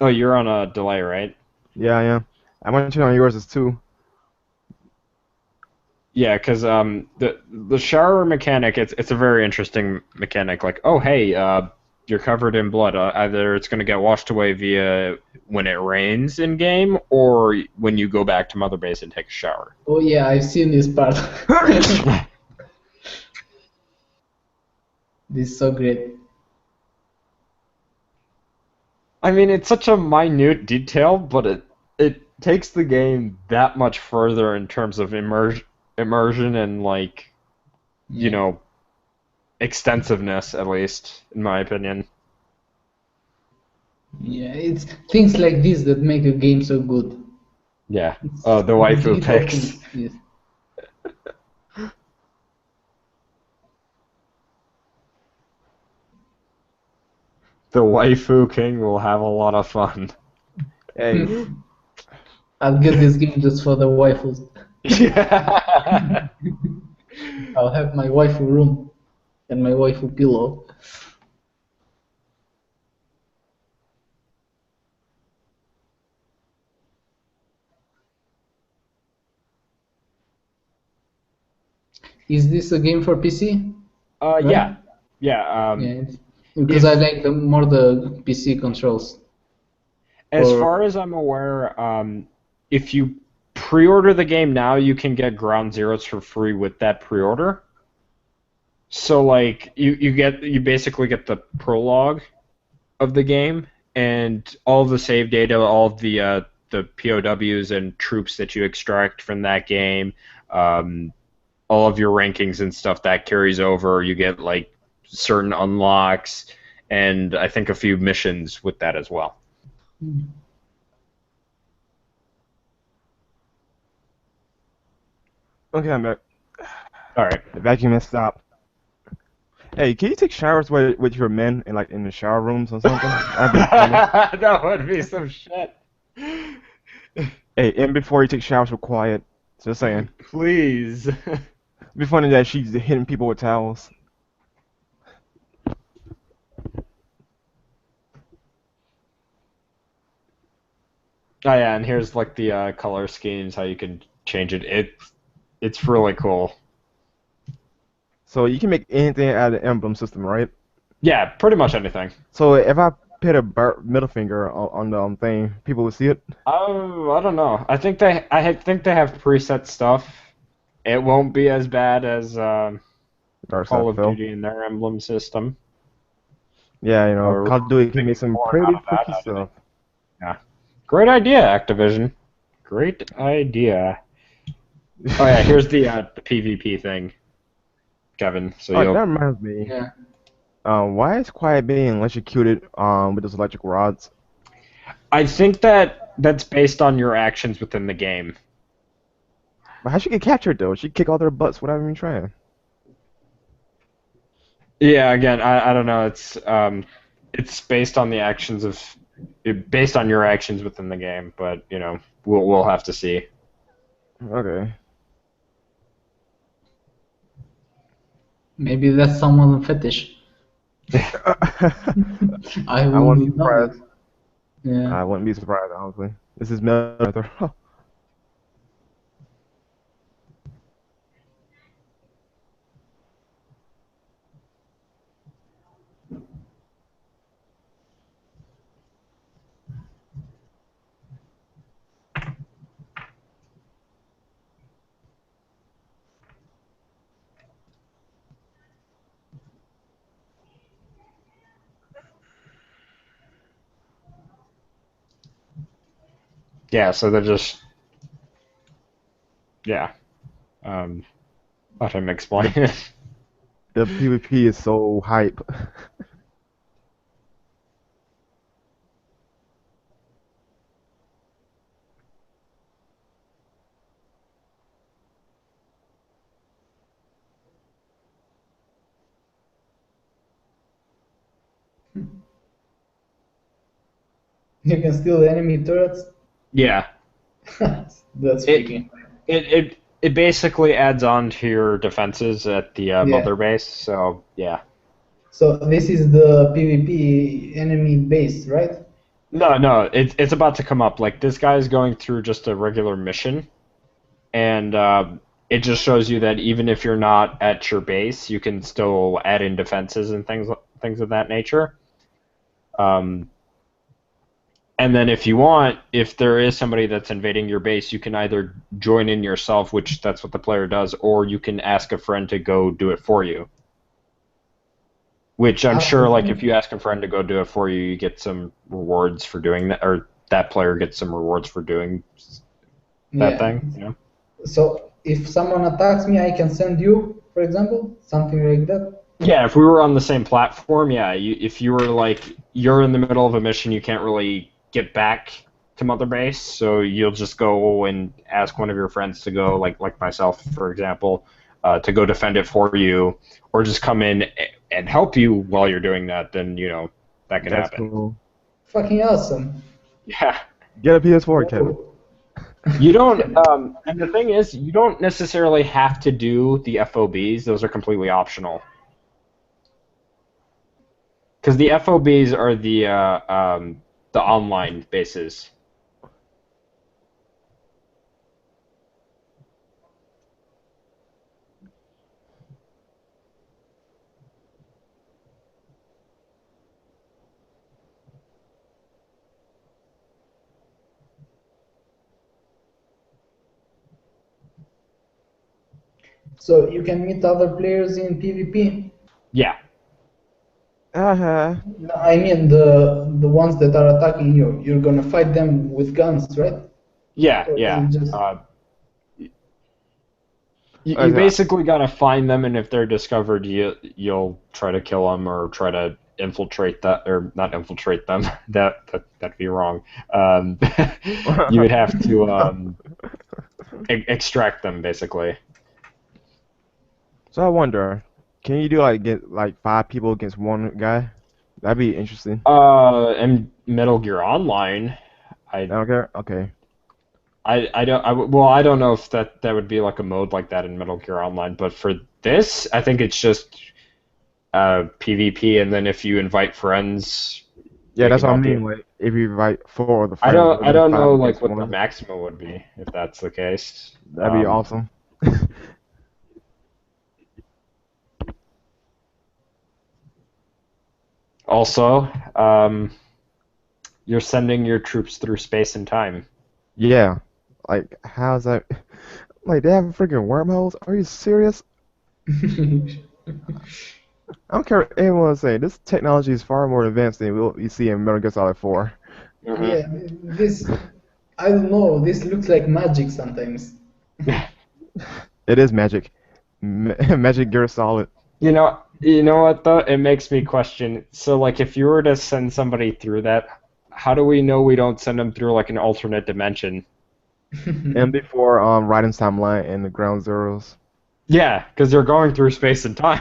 Oh, you're on a delay, right? Yeah, I am. I want you to know yours is too. Yeah, because the shower mechanic, it's a very interesting mechanic. Like, oh hey, you're covered in blood. Either it's gonna get washed away via when it rains in game, or when you go back to Mother Base and take a shower. Oh yeah, I've seen this part. This is so great. I mean, it's such a minute detail, but it takes the game that much further in terms of immersion and like you Yeah. know extensiveness, at least in my opinion. Yeah, it's things like this that make a game so good. Yeah. It's Oh, the waifu little pics. things. Yes. The waifu king will have a lot of fun. Hey, I'll get this game just for the waifus. Yeah. I'll have my waifu room and my waifu pillow. Is this a game for PC? Yeah. Right? Yeah. Yeah, because I If like more the PC controls. as Or far as I'm aware, if you pre-order the game now, you can get Ground Zeroes for free with that pre-order. So like you basically get the prologue of the game and all of the save data, all of the POWs and troops that you extract from that game, um, all of your rankings and stuff that carries over. You get like certain unlocks and I think a few missions with that as well. okay, I'm back. All right. The vacuum has stopped. Hey, can you take showers with your men in like in the shower rooms or something? That'd be funny. That would be some shit. Hey, and before you take showers, we're quiet. Just saying. Please. It'd be funny that she's hitting people with towels. Oh yeah, and here's like the color schemes, how you can change it. It's really cool. So you can make anything out of the emblem system, right? Yeah, pretty much anything. So if I put a middle finger on the thing, people will see it. Oh, I don't know. I think they have preset stuff. It won't be as bad as Dark side Call of Phil. Duty and their emblem system. Yeah, you know, Or Call of Duty can make some more pretty out of that. freaky stuff. Yeah. Great idea, Activision. Great idea. Oh yeah, here's the PvP thing, Kevin. So Oh, you'll that reminds me. yeah, Why is Quiet being electrocuted with those electric rods? I think that's based on your actions within the game. But how she get captured though? She kick all their butts without even trying. Yeah, again, I don't know. It's based on the actions based on your actions within the game, but you know we'll have to see. Okay. Maybe that's someone's fetish. I I wouldn't be wouldn't know. surprised. Yeah. I wouldn't be surprised, honestly. This is Melter. Yeah, so they're just yeah. Let him explain The it. the PvP is so hype. You can steal enemy turrets. Yeah, That's it freaking. it basically adds on to your defenses at the Yeah. mother base. So yeah. So this is the PvP enemy base, right? No, it's about to come up. Like this guy's going through just a regular mission, and it just shows you that even if you're not at your base, you can still add in defenses and things of that nature. Um, and then if you want, if there is somebody that's invading your base, you can either join in yourself, which that's what the player does, or you can ask a friend to go do it for you. Which I'm Ask a sure, like, if friend. you ask a friend to go do it for you, you get some rewards for doing that, or that player gets some rewards for doing that Yeah. thing. You know? So if someone attacks me, I can send you, for example, something like that. Yeah, if we were on the same platform, yeah. If you were like you're in the middle of a mission, you can't really get back to Mother Base, so you'll just go and ask one of your friends to go, like myself, for example, to go defend it for you, or just come in and help you while you're doing that. Then that can That's happen. cool. Fucking awesome. Yeah. Get a PS4, Kevin. Whoa. You don't, and the thing is, you don't necessarily have to do the FOBs. Those are completely optional. Because the FOBs are the online bases. So you can meet other players in PvP. Yeah, Uh-huh. No, I mean the ones that are attacking you. You're gonna fight them with guns, right? yeah, Or is yeah. it just You basically gotta find them, and if they're discovered, you'll try to kill them or try to infiltrate that, or not infiltrate them. That'd be wrong. Um, you would have to extract them, basically. So I wonder, can you do like get like 5 people against one guy? That'd be interesting. And Metal Gear Online, I I don't care. Okay. I don't well I don't know if that would be like a mode like that in Metal Gear Online, but for this I think it's just PvP, and then if you invite friends, Yeah, you that's can what I all do mean. it. Like, if you invite 4 of the I friends, don't it'll I be don't know five like against what the one. maximum would be if that's the case. That'd be awesome. Also, um, you're sending your troops through space and time. Yeah. Like, how's that? Like, they have freaking wormholes? Are you serious? I don't care what anyone say. This technology is far more advanced than what you see in Metal Gear Solid 4. Yeah, this I don't know. This looks like magic sometimes. It is magic. Magic Gear Solid. You know what though? It makes me question. So like, if you were to send somebody through that, how do we know we don't send them through like an alternate dimension? And before Raiden's timeline and the Ground Zeroes. Yeah, because they're going through space and time.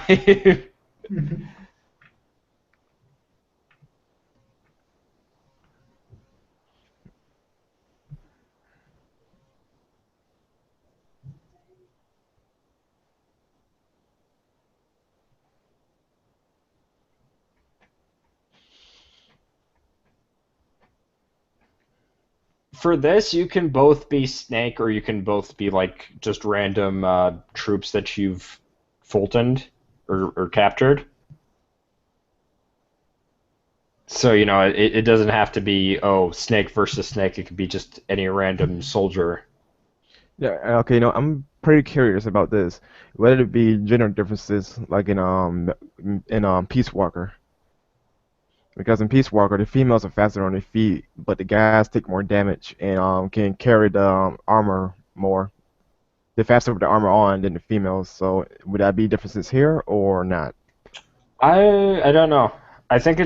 for this, you can both be Snake or you can both be like just random troops that you've Fultoned or captured. So, it doesn't have to be, oh, Snake versus Snake. It could be just any random soldier. Yeah, okay, I'm pretty curious about this. Whether it be gender differences, like in Peace Walker, because in Peace Walker the females are faster on their feet, but the guys take more damage and can carry the armor more. They're faster with the armor on than the females. So would that be differences here or not? I don't know. I think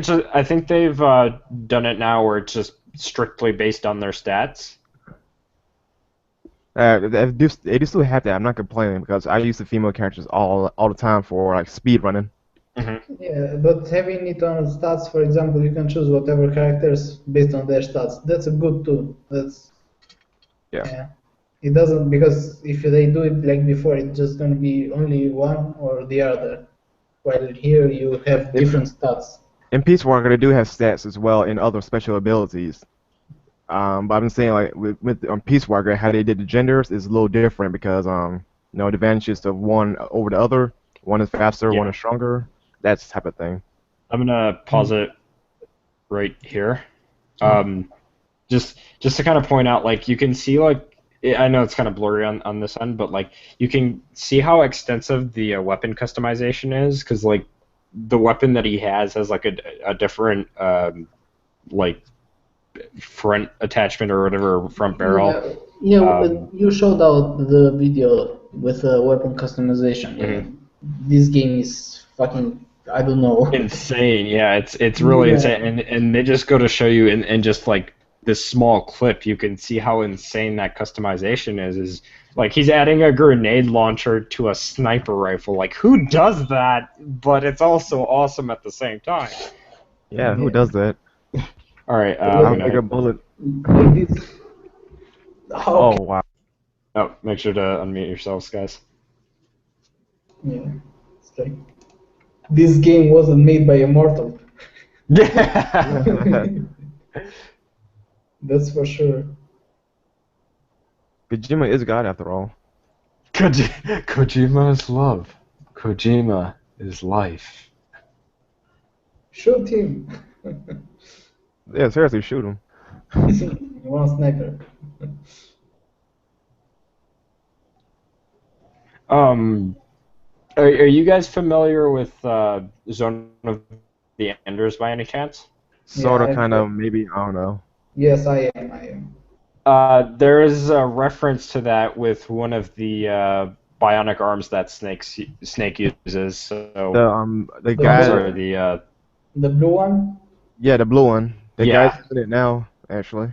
they've done it now where it's just strictly based on their stats. They do still have that. I'm not complaining because I use the female characters all the time for like speed running. Hmm. Yeah, but having it on stats, for example, you can choose whatever characters based on their stats. That's a good tool. Yeah. Yeah. It doesn't, because if they do it like before, it's just gonna be only one or the other. While here you have In, different stats. in Peace Walker they do have stats as well in other special abilities. But I'm saying like with Peace Walker, how they did the genders is a little different because the advantages of one over the other. One is faster, one Yeah. is stronger. That's the type of thing. I'm gonna pause it right here. Um, just to kind of point out, like you can see, like I know it's kind of blurry on this end, but like you can see how extensive the weapon customization is, because like the weapon that he has like a different like front attachment or whatever, front barrel. Yeah, Um, you showed out the video with weapon customization. Yeah. Mhm. This game is fucking, I don't know. Insane, yeah, it's really Yeah. insane, and they just go to show you in just like this small clip, you can see how insane that customization is like he's adding a grenade launcher to a sniper rifle. Like, who does that? But it's also awesome at the same time. Yeah, who Yeah. does that? All right, I'm I'll make gonna a bullet. Like this. How Oh wow. make sure to unmute yourselves, guys. Yeah. It's like, this game wasn't made by a mortal. Yeah. That's for sure. Kojima is God after all. Kojima is love. Kojima is life. Shoot him. Yeah, seriously, shoot him. One sniper. Um, are you guys familiar with Zone of the Enders by any chance? Sort of, Yeah, kind of, maybe, I don't know. Yes, I am. I am. There is a reference to that with one of the bionic arms that Snake uses. The The guy, Sorry, the The blue one? yeah, the blue one. The guy's yeah. using it now, actually.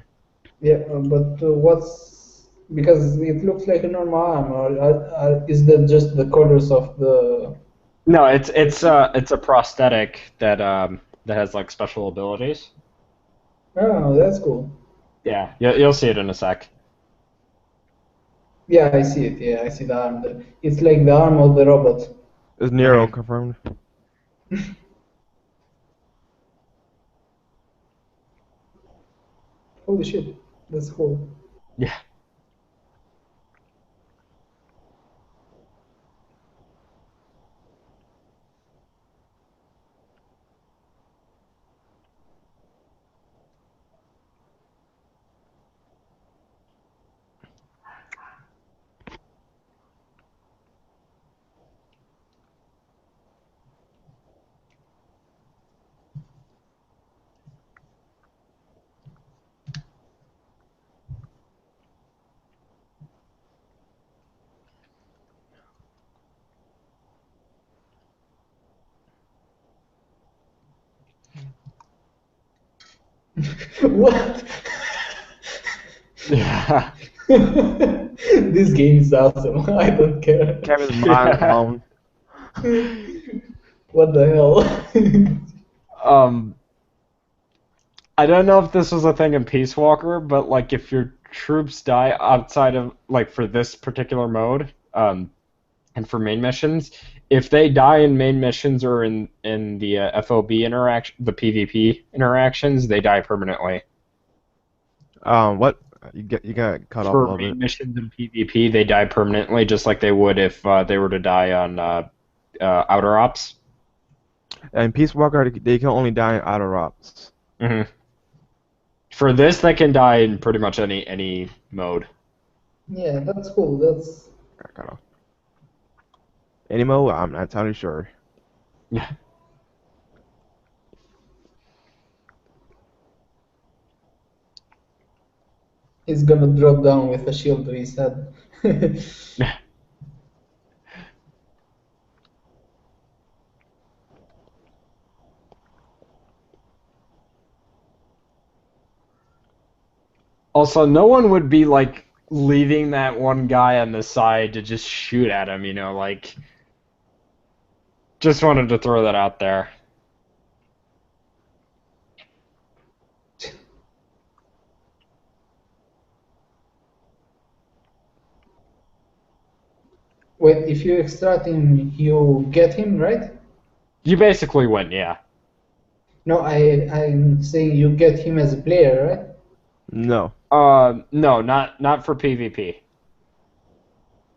Yeah, but what's, because it looks like a normal arm, or is that just the colors of the? No, it's a prosthetic that has like special abilities. Oh, that's cool. Yeah, you'll see it in a sec. Yeah, I see it. Yeah, I see the arm. It's like the arm of the robot. Is Nero Mhm. confirmed? Holy shit, that's cool. Yeah. What? Yeah. This game is awesome. I don't care. Kevin's mind blown. What the hell? Um, I don't know if this was a thing in Peace Walker, but like if your troops die outside of like for this particular mode, and for main missions, if they die in main missions or in the FOB interaction, the PvP interactions, they die permanently. What? You got cut off a For little bit. main missions in PvP, they die permanently, just like they would if they were to die on Outer Ops. And Peace Walker, they can only die in outer ops. Hmm. For this, they can die in pretty much any mode. Yeah, that's cool. That's Got cut off. Any mode? I'm not entirely sure. Yeah. he's gonna drop down with a shield to his head. Also, no one would be like leaving that one guy on the side to just shoot at him, like just wanted to throw that out there. Wait, if you extract him, you get him, right? You basically win, yeah. No, I'm saying you get him as a player, right? No. No, not for PvP.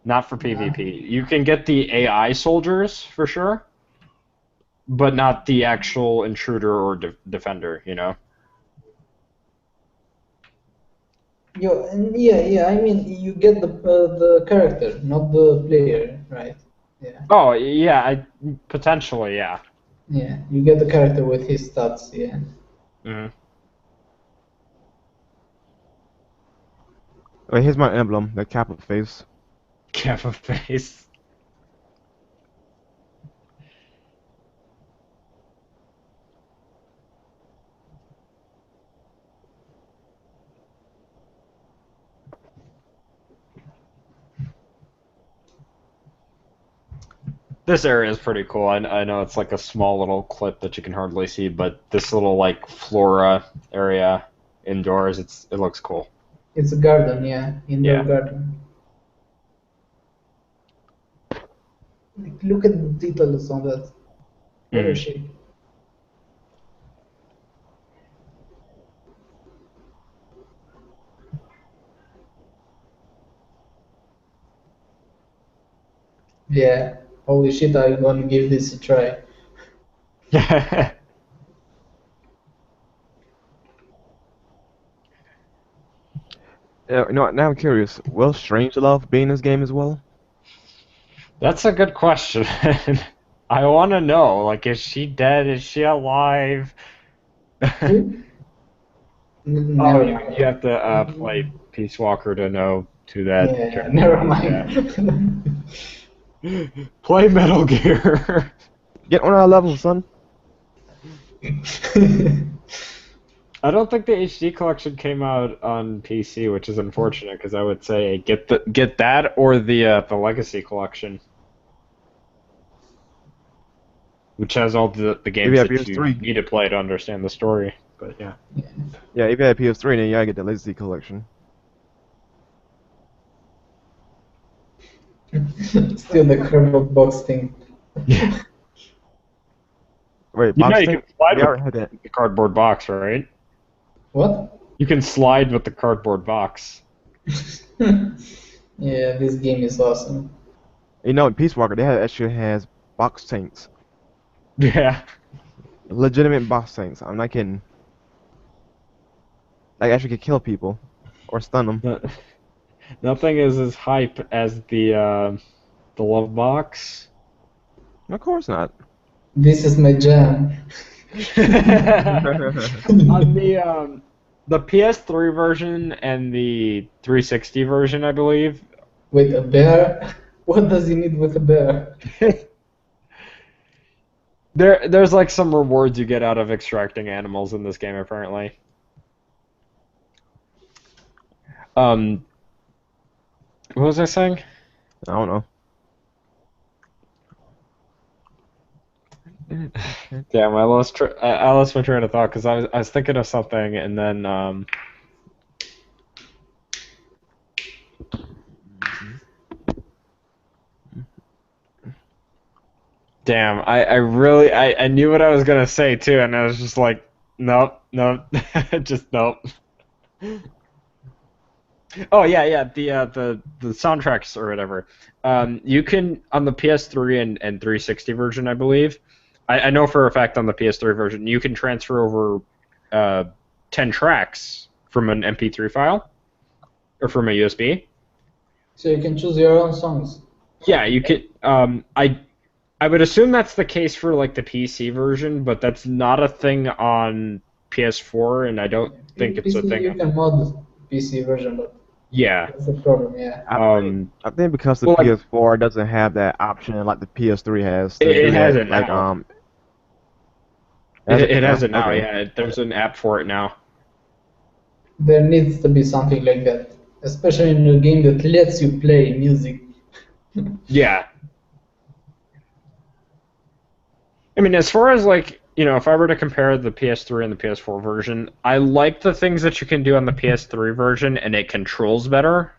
Not for PvP. You can get the AI soldiers for sure, but not the actual intruder or defender. Yeah. I mean, you get the character, not the player, right? Yeah, Oh, yeah, potentially, yeah. yeah. You get the character with his stats. Yeah. Hmm. Wait, here's my emblem, the Kappa face. Kappa face. This area is pretty cool. I know it's like a small little clip that you can hardly see, but this little like flora area indoors, it looks cool. It's a garden, yeah, indoor Yeah. garden. Like, look at the details on that. What a Mm. shape. Yeah. Holy shit! I'm gonna give this a try. Now I'm curious. Will Strangelove be in this game as well? That's a good question. I want to know, like, is she dead? Is she alive? Who? Oh, Never you mind. have to play Peace Walker to know who that Yeah, character never is. mind. Yeah. Play Metal Gear. Get on our level, son. I don't think the HD collection came out on PC, which is unfortunate because I would say get that or the Legacy collection, which has all the If you games have that you PS3, need to play to understand the story. But yeah. yeah, if you have PS3, then you gotta get the Legacy collection. Still the cardboard box thing. Yeah. Wait, You know box you thing? can slide We with already had that. the cardboard box, right? What? You can slide with the cardboard box. Yeah, this game is awesome. Peace Walker, actually has box tanks. Yeah. Legitimate box tanks. I'm not kidding. Like, actually could kill people. Or stun them. No- Nothing is as hype as the love box. Of course not. This is my jam. On the PS3 version and the 360 version, I believe. With a bear? What does he need with a bear? There's like some rewards you get out of extracting animals in this game, apparently. What was I saying? I don't know. Damn, I lost my train of thought because I was thinking of something and then damn, I really I knew what I was gonna say too, and I was just like, nope, nope, just nope. Oh yeah, yeah, the soundtracks or whatever. You can on the PS3 and 360 version, I believe. I know for a fact on the PS3 version, you can transfer over uh, 10 tracks from an MP3 file or from a USB. So you can choose your own songs. Yeah, you could. I would assume that's the case for like the PC version, but that's not a thing on PS4, and I don't think it's a PC, thing. you can mod PC version, but Yeah. that's the problem. Yeah. Um. I think because the Well, like PS4 doesn't have that option like the PS3 has to it do has that. it Like now. has it It now? has it now. Okay. Yeah, there's an app for it now. There needs to be something like that, especially in a game that lets you play music. Yeah. I mean, as far as like, if I were to compare the PS3 and the PS4 version, I like the things that you can do on the PS3 version, and it controls better.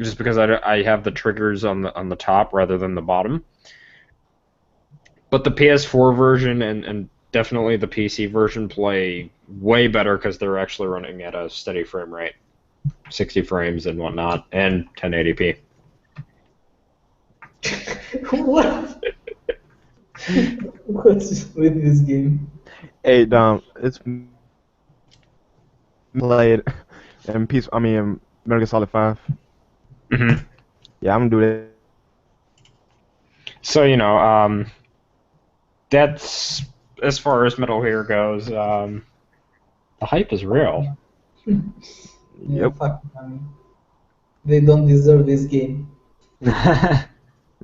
Just because I have the triggers on the top rather than the bottom. But the PS4 version and definitely the PC version play way better because they're actually running at a steady frame rate, 60 frames and whatnot, and 1080p. What? What's with this game? Hey, it's played and piece. I mean, Metal Gear Solid 5. Hmm. Yeah, I'm gonna do that. So that's as far as Metal Gear goes. The hype is real. Yeah, Yep. fuck, man. They don't deserve this game.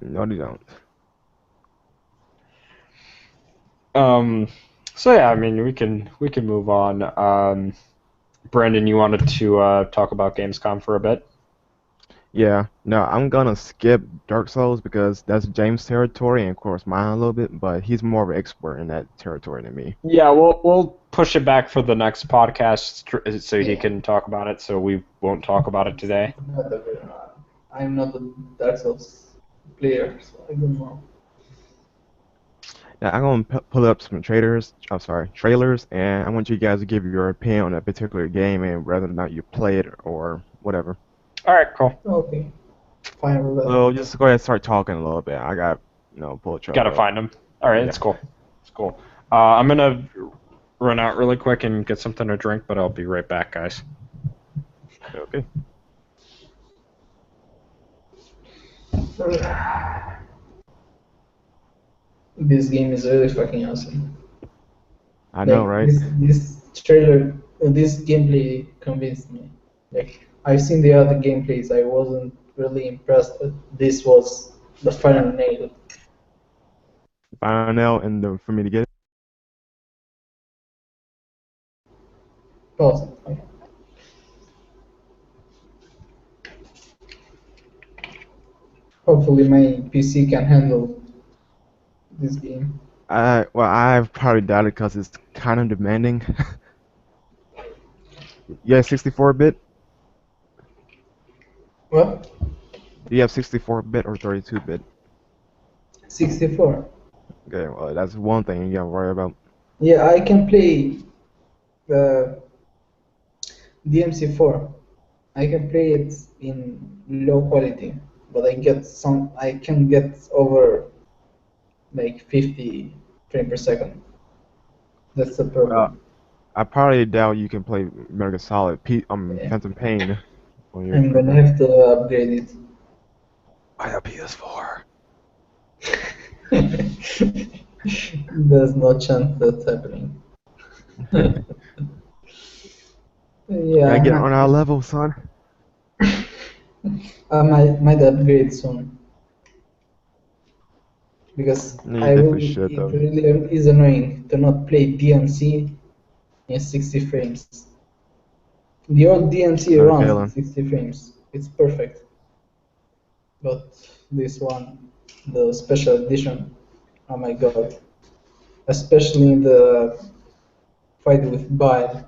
No, they don't. um, so yeah, I mean we can move on. Brandon, you wanted to talk about Gamescom for a bit? Yeah. No, I'm gonna skip Dark Souls because that's James' territory and of course mine a little bit, but he's more of an expert in that territory than me. Yeah, we'll push it back for the next podcast so he Yeah. can talk about it. So we won't talk about it today. I'm not a Dark Souls player, so I don't know. Now I'm gonna pull up some trailers, and I want you guys to give your opinion on a particular game and whether or not you play it or whatever. All right, cool. Okay, fine with that. So just go ahead and start talking a little bit. I got, pull a Gotta trailer up. find him. All right, Yeah. it's cool. It's cool. I'm gonna run out really quick and get something to drink, but I'll be right back, guys. Okay. This game is really fucking awesome. I know, Like right? this trailer, this gameplay convinced me. Like I've seen the other gameplays, I wasn't really impressed, but this was the final nail. Find out and for me to get it. Pause it. Okay. Hopefully my PC can handle this game. I've probably doubted because it's kind of demanding. Yeah, 64-bit. What? Do you have 64-bit or 32-bit? 64. Okay, well that's one thing you gotta worry about. Yeah, I can play the DMC4. I can play it in low quality, but I can get over like 50 frames per second. That's the Well, problem. I probably doubt you can play Metal Gear Solid Yeah. Phantom Pain on your I'm gonna have to upgrade it. Buy a PS4. There's no chance that's happening. Gotta get Yeah, on our level, son. I might upgrade soon because No, you definitely should it though. really is annoying to not play DMC in 60 frames. The old DMC No runs in feeling. 60 frames. It's perfect. But this one, the special edition, oh my god. Especially in the fight with Bile.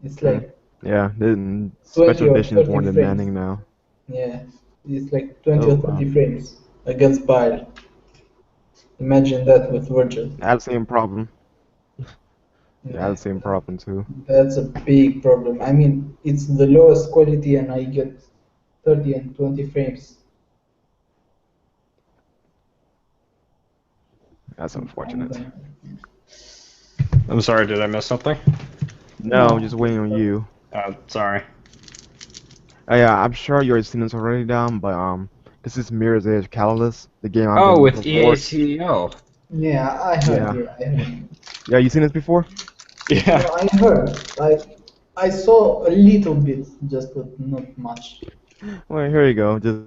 It's Hmm. like Yeah, the 20 special or edition is more 30 frames. demanding now. Yeah, it's like 20 Oh or wow. 30 frames against Bile. Imagine that with Virgil. I have the same problem. Yeah, I had Yeah, the same problem too. that's a big problem. I mean, it's the lowest quality, and I get 30 and 20 frames. That's And, unfortunate. I'm sorry, did I miss something? No, I'm no, just waiting on you. Sorry. Yeah, I'm sure you're seen this already, Dom, but this is Mirror's Edge Catalyst, the game I've Oh, been with looking EA forward. CEO. yeah, I heard. Yeah, Yeah, I heard. yeah, you seen this before? No, Yeah. I heard. I saw a little bit, just but not much. Well, here you go. Just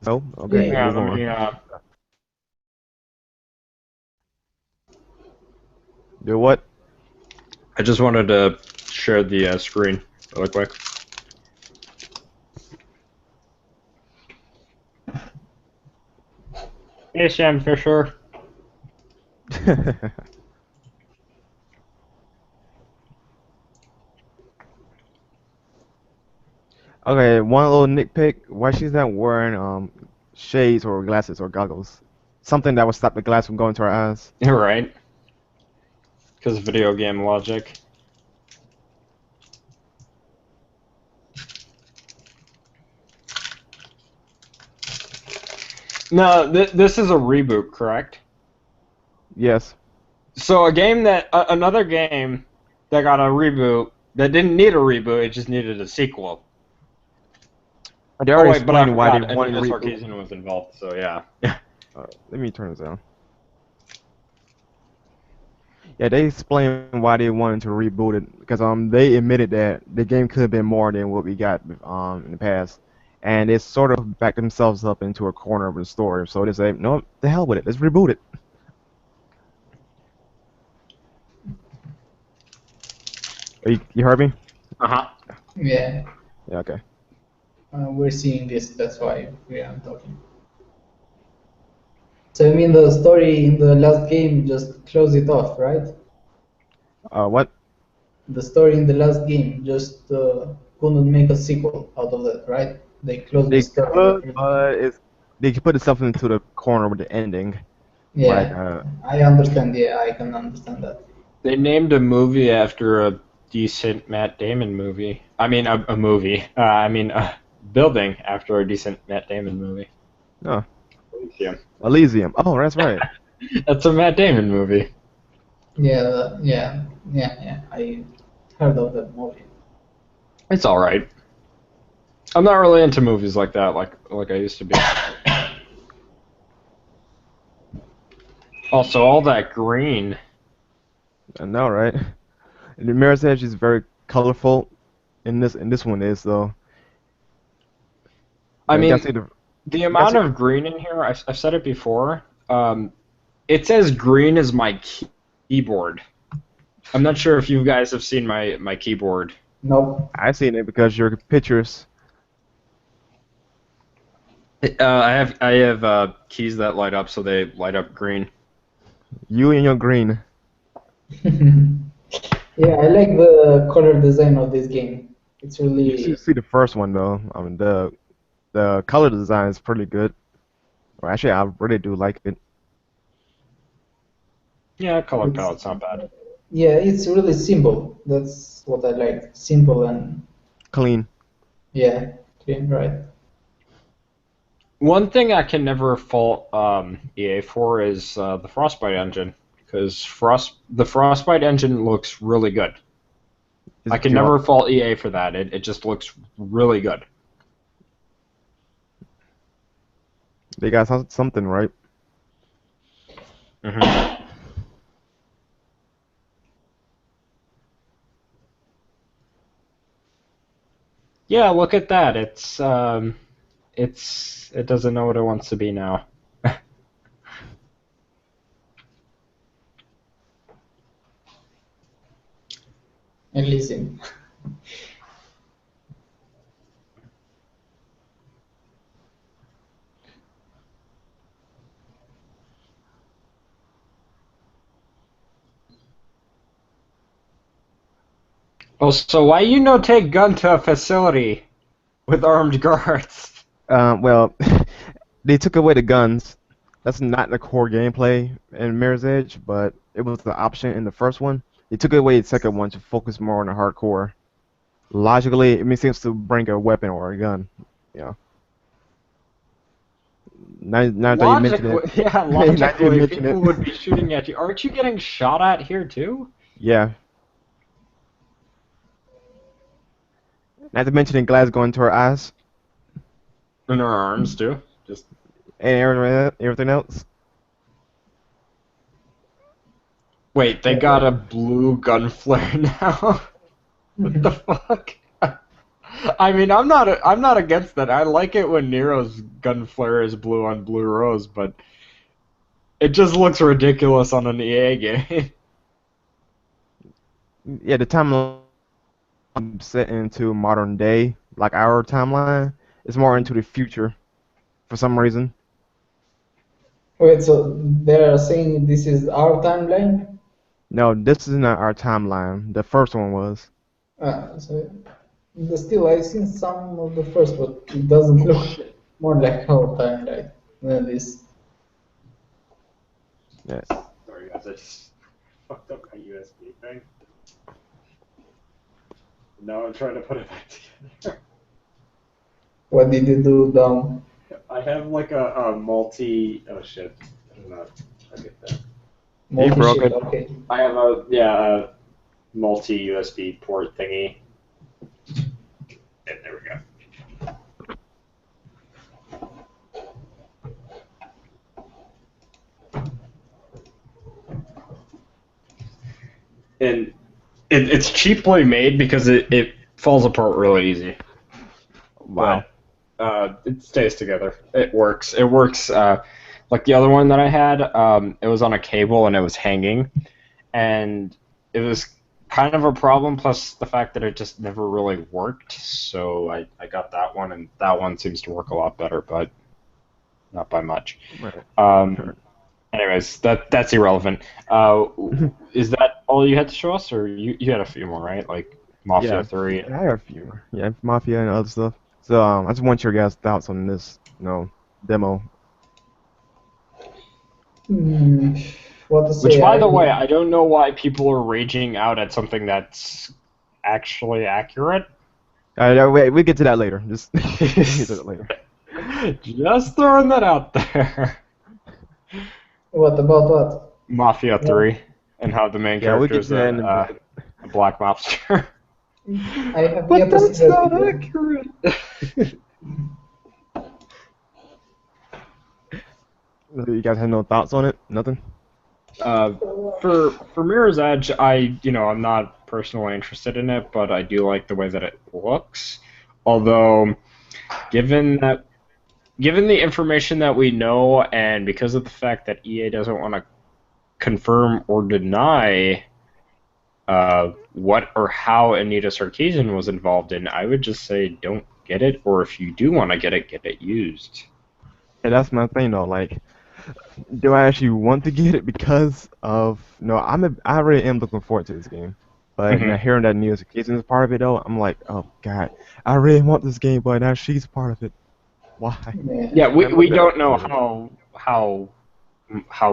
oh, okay, Yeah, Yeah, move let on. me, Do what? I just wanted to share the screen really quick. Hey, Sam Fisher. Okay, one little nitpick. Why she's not wearing shades or glasses or goggles? Something that would stop the glass from going to her eyes. You're right. Because video game logic. No, this is a reboot, correct? Yes. So another game that got a reboot that didn't need a reboot, it just needed a sequel. They Oh already wait, but I explained why they forgot. wanted to Anita reboot. Sarkeesian was involved, so yeah. Let me turn this down. Yeah, they explained why they wanted to reboot it because they admitted that the game could have been more than what we got in the past, and they sort of backed themselves up into a corner of the story. So they say, no, the hell with it, let's reboot it. You heard me? Uh-huh. yeah. Yeah, okay. We're seeing this. That's why we are talking. So I mean, the story in the last game just closed it off, right? What? The story in the last game just couldn't make a sequel out of that, right? They closed the They story. could, but they could put itself into the corner with the ending. Like, Yeah, I understand. Yeah, I can understand that. They named a movie after a decent Matt Damon movie. I mean, a movie. A building after a decent Matt Damon movie. no, Elysium. Elysium. Oh, that's right. That's a Matt Damon movie. Yeah. I heard of that movie. It's all right. I'm not really into movies like that, like I used to be. Also, all that green. I know, right? And the Mirror's Edge is very colorful. In this one is though. I You gotta mean, see the. the You gotta amount see. of green in here. I've said it before. It's as green as my keyboard. I'm not sure if you guys have seen my keyboard. Nope. I've seen it because your pictures. I have keys that light up, so they light up green. You and your green. Yeah, I like the color design of this game. It's You should really see the first one though. I mean the color design is pretty good. Or actually, I really do like it. Yeah, color it's palette's not bad. yeah, it's really simple. That's what I like. Simple and Clean. yeah, clean, right? One thing I can never fault EA for is the Frostbite engine, because the Frostbite engine looks really good. I can Do you want, never fault EA for that. It just looks really good. they got something right. Hmm. Yeah, look at that. It doesn't know what it wants to be now. And listen. Also, why you no take gun to a facility with armed guards? Well, they took away the guns, That's not the core gameplay in Mirror's Edge, but it was the option in the first one. They took it away in the second one to focus more on the hardcore. Logically, it makes sense to bring a weapon or a gun. Yeah. Now that you mention Logically, it, yeah, now that you logically, mention it, people would be shooting at you. Aren't you getting shot at here too? yeah. Not to mention the glass going to her eyes In her arms too. Just and everything else. wait, they got a blue gun flare now. What the fuck? I mean, I'm not against that. I like it when Nero's gun flare is blue on blue rose, but it just looks ridiculous on an EA game. Yeah, the timeline set into modern day, like our timeline, is more into the future for some reason. Wait, so they're saying this is our timeline? No, this is not our timeline. The first one was. So still, I've seen some of the first, but it doesn't look more like our timeline than this. Yeah. Sorry guys, I just fucked up my USB thing. Now I'm trying to put it back together. What did you do down? I have like a multi. Oh shit! I don't know. I get that. You broke Multi-ship, it. okay. I have a multi USB port thingy. And there we go. And it's cheaply made because it falls apart really easy. Wow. But it stays together. It works. It works. Like the other one that I had, it was on a cable and it was hanging, and it was kind of a problem. Plus the fact that it just never really worked. So I got that one, and that one seems to work a lot better, but not by much. Right. Um, anyways, that's irrelevant. Is that all you had to show us, or you had a few more, right? Like Mafia Yeah. 3. I have a few. Yeah, Mafia and other stuff. So I just want your guys' thoughts on this, demo. What to Which, say? by the way, I don't know why people are raging out at something that's actually accurate. Wait, we get to that later. Just get to that later. Just throwing that out there. What about what? Mafia 3, and how the main Yeah, we character get is to that in a bit. a black mobster. I have But yet to that's see that not video. accurate. You guys have no thoughts on it? Nothing? For Mirror's Edge, I'm not personally interested in it, but I do like the way that it looks. Although, given the information that we know, and because of the fact that EA doesn't want to confirm or deny what or how Anita Sarkeesian was involved in, I would just say don't get it, or if you do want to get it used. And that's my thing though, like, do I actually want to get it because of I really am looking forward to this game. But now hearing that Neo Sarkeesian is part of it though, I'm like, oh god, I really want this game, but now she's part of it. Why? Yeah, we don't know how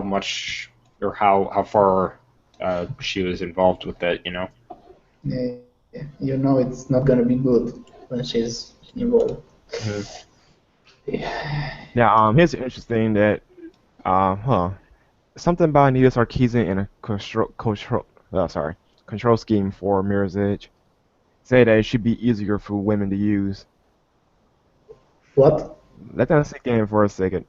much or how far she was involved with it, Yeah, it's not gonna be good when she's involved. Now, here's interesting that, something about Anita Sarkeesian and a control scheme for Mirror's Edge. Say that it should be easier for women to use. What? Let that sink in for a second.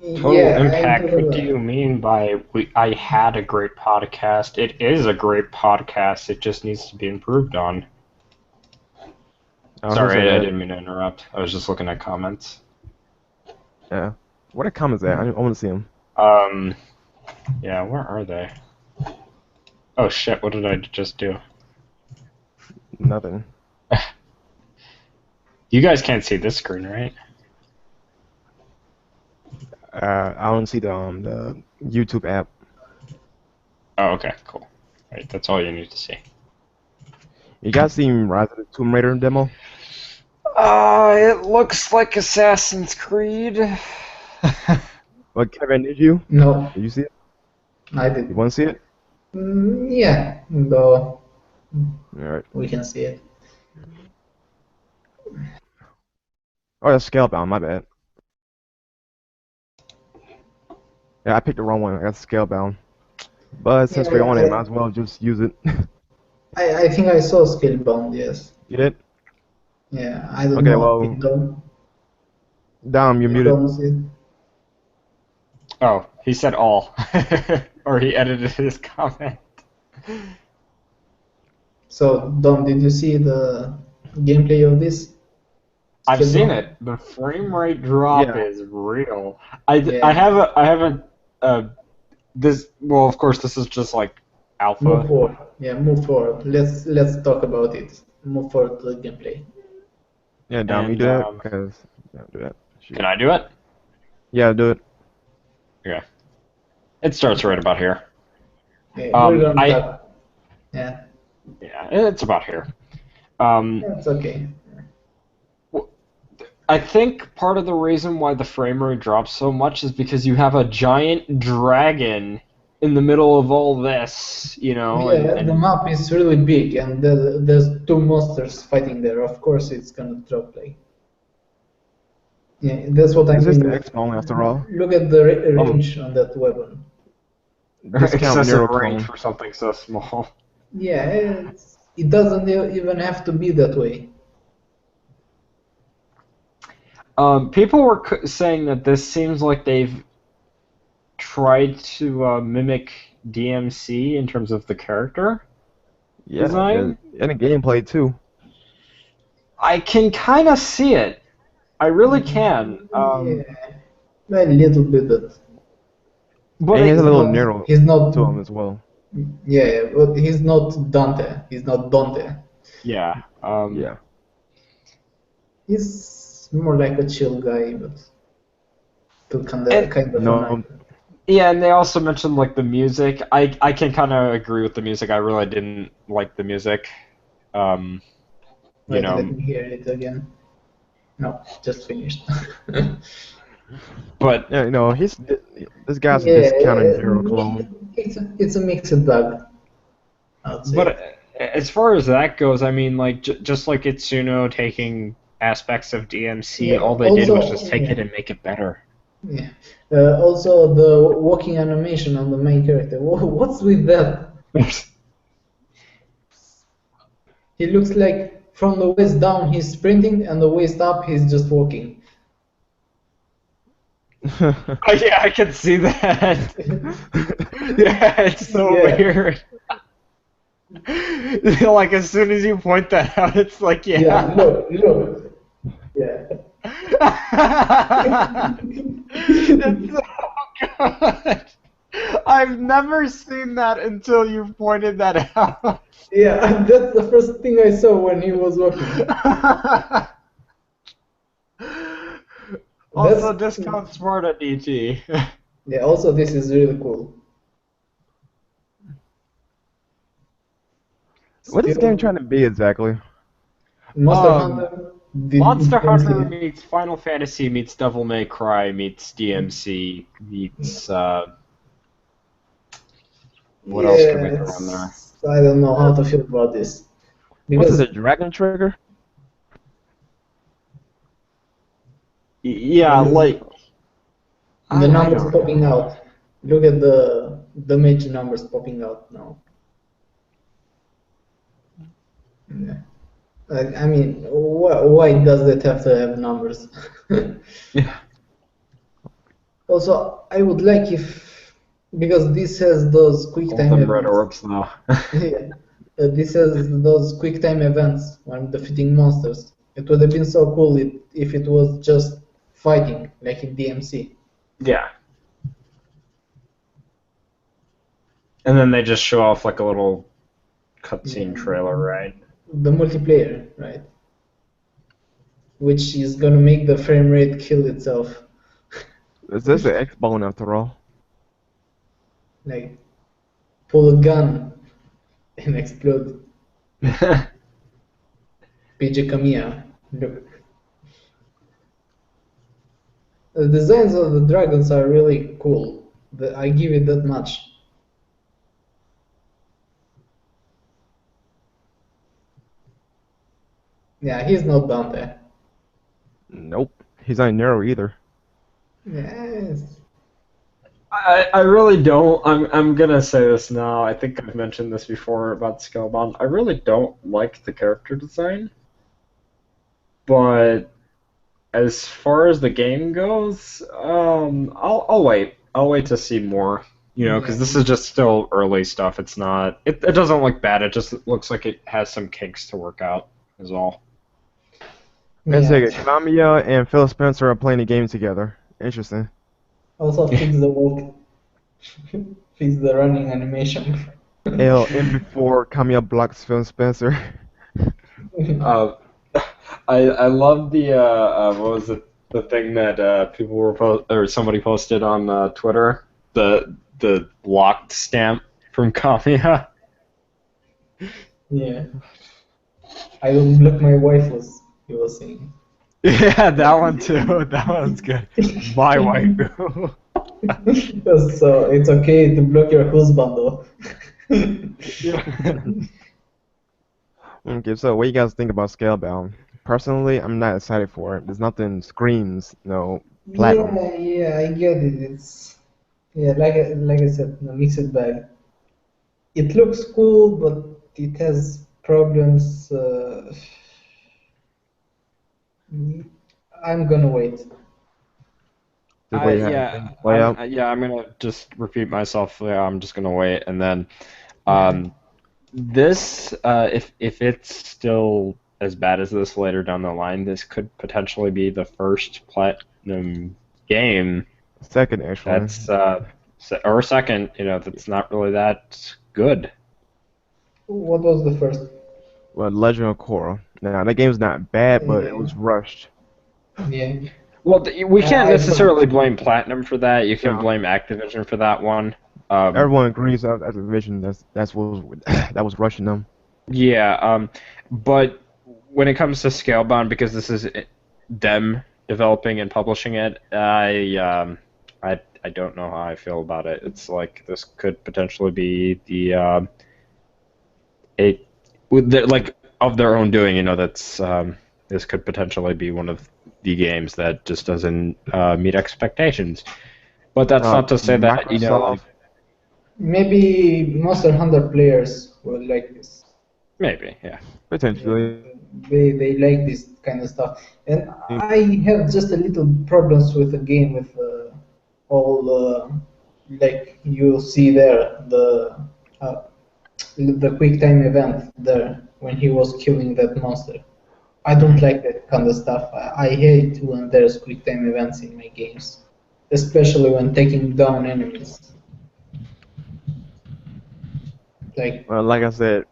Total impact. What do you mean by I had a great podcast? It is a great podcast. It just needs to be improved on. Sorry, I didn't mean to interrupt. I was just looking at comments. Yeah. What are comments at? I want to see them. Yeah, where are they? Oh shit, what did I just do? Nothing. You guys can't see this screen, right? I don't see the YouTube app. Oh, okay, cool. Right, that's all you need to see. You guys seen Rise of the Tomb Raider demo? It looks like Assassin's Creed. What, Kevin, did you? No, Did you see it? I You did. want to see it? Yeah, though Alright. we can see it. Oh, that's Scalebound, my bad. Yeah, I picked the wrong one. I got Scalebound. But since we're on it, might Yeah, as well just use it. I think I saw Scalebound, yes. You did? Yeah, I don't Okay, know. well, Don't, Dom, you're you muted. don't see it. Oh, he said all. Or he edited his comment. So, Dom, did you see the gameplay of this? I've seen Scalebound? it. The frame rate drop Yeah. is real. I Yeah. haven't this well of course this is just like Move alpha. forward. Yeah, move forward. Let's talk about it. Move forward to the gameplay. Yeah, Dom, you And do that? Because, yeah, do that. Shoot. can I do it? Yeah, do it. Okay. It starts right about here. Yeah, we're gonna I talk. Yeah, yeah, it's about here. Um, that's okay. I think part of the reason why the frame rate drops so much is because you have a giant dragon in the middle of all this, you know, Yeah, the and map is really big, and there's two monsters fighting there. Of course, it's gonna drop like. Yeah, that's what I Is this mean the with. X-Bone after all? Look at the Oh, range on that weapon. discount excessive Nero range clone. for something so small. Yeah, it doesn't even have to be that way. People were saying that this seems like they've tried to mimic DMC in terms of the character Yeah, design. and the gameplay too. I can kind of see it. I really can. Yeah, a little bit, But And he has a he's little not. Nero He's not. to him as well. Yeah, but he's not Dante. He's not Dante. yeah. Yeah. He's more like a chill guy, but still And kind of No, annoying. yeah, and they also mentioned like the music. I can kind of agree with the music. I really didn't like the music. Um, you Wait, let know, me hear it again. No, just finished. but yeah, this guy's a Yeah, discounted Nero clone. it's a mixed bag, I'd say. but as far as that goes, I mean, like just like Itsuno taking aspects of DMC, Yeah, all they did was just also, take yeah, it and make it better. yeah. Also, the walking animation on the main character. What's with that? He looks like from the waist down he's sprinting, and the waist up he's just walking. Yeah, I can see that. Yeah, it's so Yeah. weird. Like as soon as you point that out, it's like Yeah, yeah. look. Yeah. It's so good. I've never seen that until you pointed that out. Yeah, that's the first thing I saw when he was walking. Also, That's discount Sparta DT. yeah. Also, this is really cool. What is this game Still, trying to be exactly? Monster um, Hunter Monster Hunter DMC. meets Final Fantasy meets Devil May Cry meets DMC meets what else can we throw in there? Yes, I don't know how to feel about this What's this, because a Dragon Trigger? Yeah, the, like the I numbers don't popping know. out. Look at the major numbers popping out now. Yeah. Like, I mean, why does that have to have numbers? Yeah. Also, I would like if because this has those quick All time them red events. orbs now. Yeah. This has those quick time events when defeating monsters. It would have been so cool if it was just fighting, like in DMC. Yeah. And then they just show off like a little cutscene Yeah. trailer, right? The multiplayer, right? Which is gonna make the frame rate kill itself. Is this the X-Bone after all? Like, pull a gun and explode. PJ Kamiya. Look. The designs of the dragons are really cool. I give it that much. Yeah, he's not Dante. Nope. He's not Nero either. Yes. I really don't. I'm gonna say this now. I think I've mentioned this before about Scalebound. I really don't like the character design, but as far as the game goes, I'll wait. I'll wait to see more. You know, because Yeah. this is just still early stuff. It's not. It doesn't look bad. It just looks like it has some kinks to work out. Is all. Wait a Yeah. second. Kamiya and Phil Spencer are playing the game together. Interesting. Also fix the walk, fix the running animation. And before Kamiya blocks Phil Spencer. Uh, I love the what was it, the thing that people were or somebody posted on Twitter, the locked stamp from Kamiya. Yeah. I will block my wife, was he was saying. Yeah, that one too. That one's good. My waifu. So it's okay to block your husband though. Okay, so what do you guys think about Scalebound? Personally, I'm not excited for it. There's nothing screams, platinum. Yeah, I get it. It's yeah, like I said, a mixed bag. It looks cool, but it has problems. I'm gonna wait. Just wait how things play out. I'm gonna just repeat myself. Yeah, I'm just gonna wait, and then this if it's still as bad as this later down the line, this could potentially be the first platinum game Second, actually. that's or second, that's not really that good. What was the first? Well, Legend of Korra. Now, that game's not bad, but it was rushed. Yeah. Well, we can't I necessarily blame Platinum for that. You can No. blame Activision for that one. Everyone agrees that Activision that's what was, that was rushing them. Yeah, but when it comes to Scalebound, because this is them developing and publishing it, I don't know how I feel about it. It's like this could potentially be the like of their own doing. That's this could potentially be one of the games that just doesn't meet expectations. But that's not to say that Microsoft. Maybe Monster Hunter players will like this. Maybe, yeah. Potentially. They like this kind of stuff. And I have just a little problems with the game with all like you see there the quick time event there when he was killing that monster. I don't like that kind of stuff. I hate when there's quick time events in my games, especially when taking down enemies. Like Well, like I said,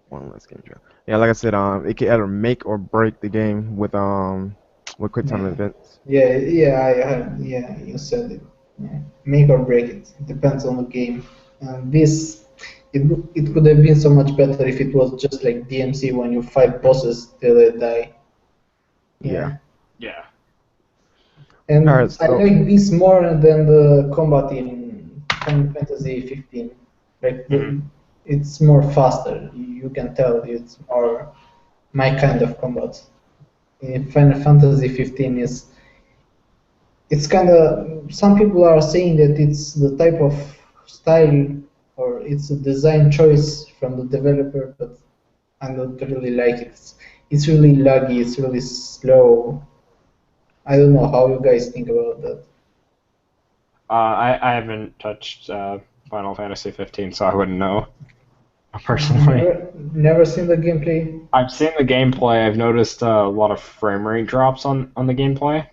one last game. Yeah, like I said, it can either make or break the game with quick time events. yeah, you said it. Yeah. Make or break it. It depends on the game. And it could have been so much better if it was just like DMC when you fight bosses till they die. Yeah. Yeah. And Alright, I so like this more than the combat in Final Fantasy 15. Like it's more faster. You can tell it's more my kind of combat. In Final Fantasy 15 it's kind of, some people are saying that it's the type of style or it's a design choice from the developer, but I don't really like it. It's really laggy, it's really slow. I don't know how you guys think about that. I haven't touched Final Fantasy 15, so I wouldn't know personally. Never seen the gameplay? I've seen the gameplay. I've noticed a lot of frame rate drops on the gameplay.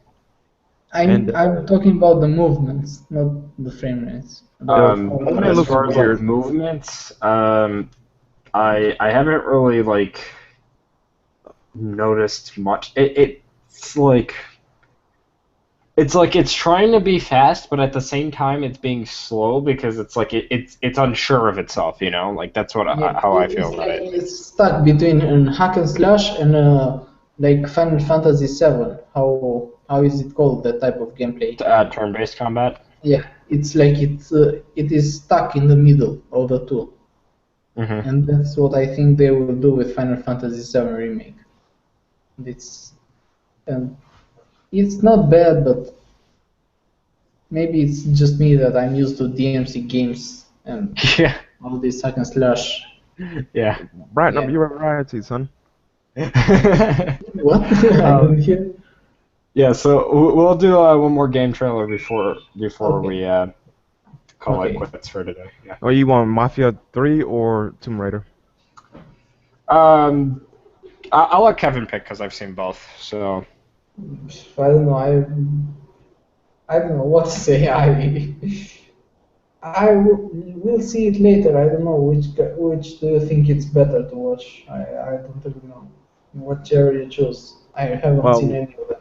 I'm talking about the movements, not the frame rates. it As looks far as weird. like movements, I haven't really like noticed much. It's like it's trying to be fast, but at the same time it's being slow because it's like it's unsure of itself. Like that's what how I feel about it. It's stuck between an hack and slash and like Final Fantasy VII. How how is it called, that type of gameplay? Turn-based combat. Yeah, it's like it is stuck in the middle of the two, Mm-hmm. and that's what I think they will do with Final Fantasy VII Remake. It's and it's not bad, but maybe it's just me that I'm used to DMC games and Yeah. all this hack and slash. Yeah. Brighten up Yeah. your variety, son. What? I didn't hear. Yeah, so we'll do one more game trailer before Okay. we call it Okay. quits for today. Yeah. Oh, you want Mafia 3 or Tomb Raider? I'll let Kevin pick because I've seen both. So I don't know. I don't know what to say. Will see it later. I don't know which do you think it's better to watch. I don't really know. Whichever you choose. I haven't seen Well, any of them.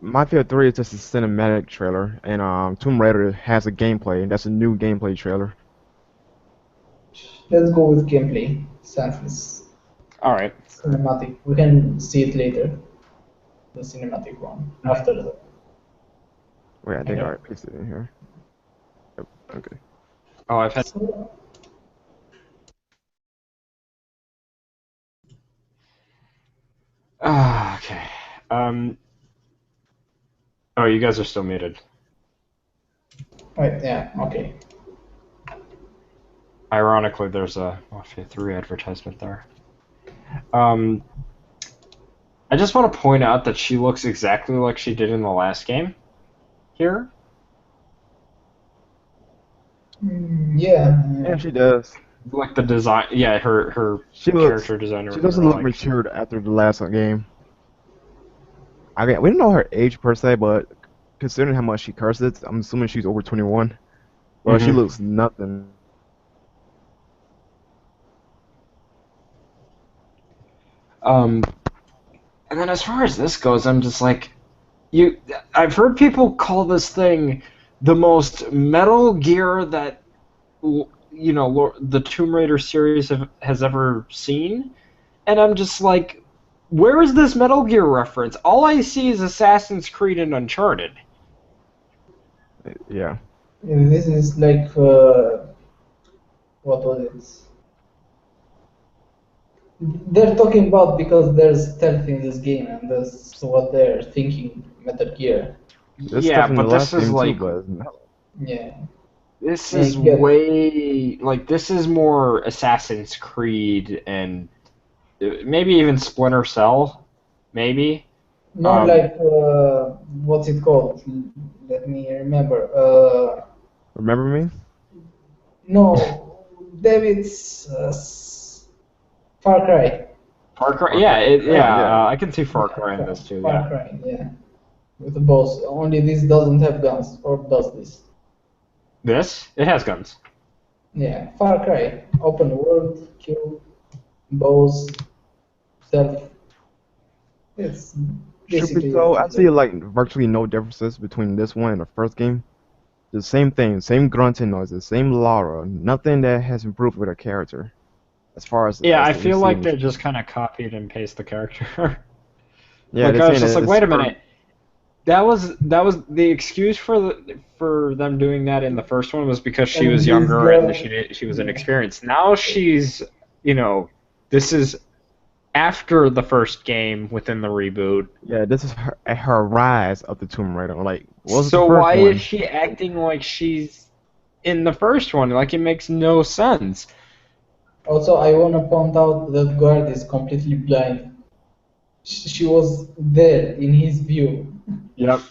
Mafia 3 is just a cinematic trailer, and Tomb Raider has a gameplay, and that's a new gameplay trailer. Let's go with gameplay. Since it's all right. cinematic, we can see it later. The cinematic one after the. Wait, I think Okay. I pasted it in here. Yep, okay. Oh, I've had. So, Okay. Oh, you guys are still muted. right. Yeah. Okay. Ironically, there's a Mafia 3 advertisement there. I just want to point out that she looks exactly like she did in the last game. Here. Yeah. Yeah, she does. Like the design, yeah, her She looks. character designer. She doesn't look like, matured after the last game. We don't know her age per se, but considering how much she curses, I'm assuming she's over 21. Well, she Mhm. looks nothing. And then as far as this goes, I'm just like, I've heard people call this thing the most Metal Gear that the Tomb Raider series has ever seen, and I'm just like, where is this Metal Gear reference? All I see is Assassin's Creed and Uncharted. Yeah. And this is like what was it? They're talking about because there's stealth in this game, and that's what they're thinking. Metal Gear. There's Yeah, stuff in the but this last is game too, like but no. Yeah. this I is get. way like this is more Assassin's Creed and maybe even Splinter Cell, maybe. More like what's it called? Let me remember. Remember me? No, David's Far Cry. Far Cry, Far Cry. Yeah. I can see Far Cry in this too. Far Yeah, Cry, yeah. With the bows. Only this doesn't have guns, or does this? it has guns. Yeah, Far Cry. Open world, kill, bows, stealth. It's Truth be basically told, what I it see is. like virtually no differences between this one and the first game. The same thing, same grunting noises, same Lara, nothing that has improved with her character. As far Yeah, as I the feel like receiving. they just kind of copied and pasted the character. Yeah, Like they're I was saying just that like, it's wait a her. minute. That was the excuse for them doing that in the first one was because she And was this younger and girl, she was yeah. inexperienced. Now she's this is after the first game within the reboot. Yeah, this is her rise of the Tomb Raider. Like, what was the So first why is one? she acting like she's in the first one? Like it makes no sense. Also, I want to point out that guard is completely blind. She was there in his view. Yep.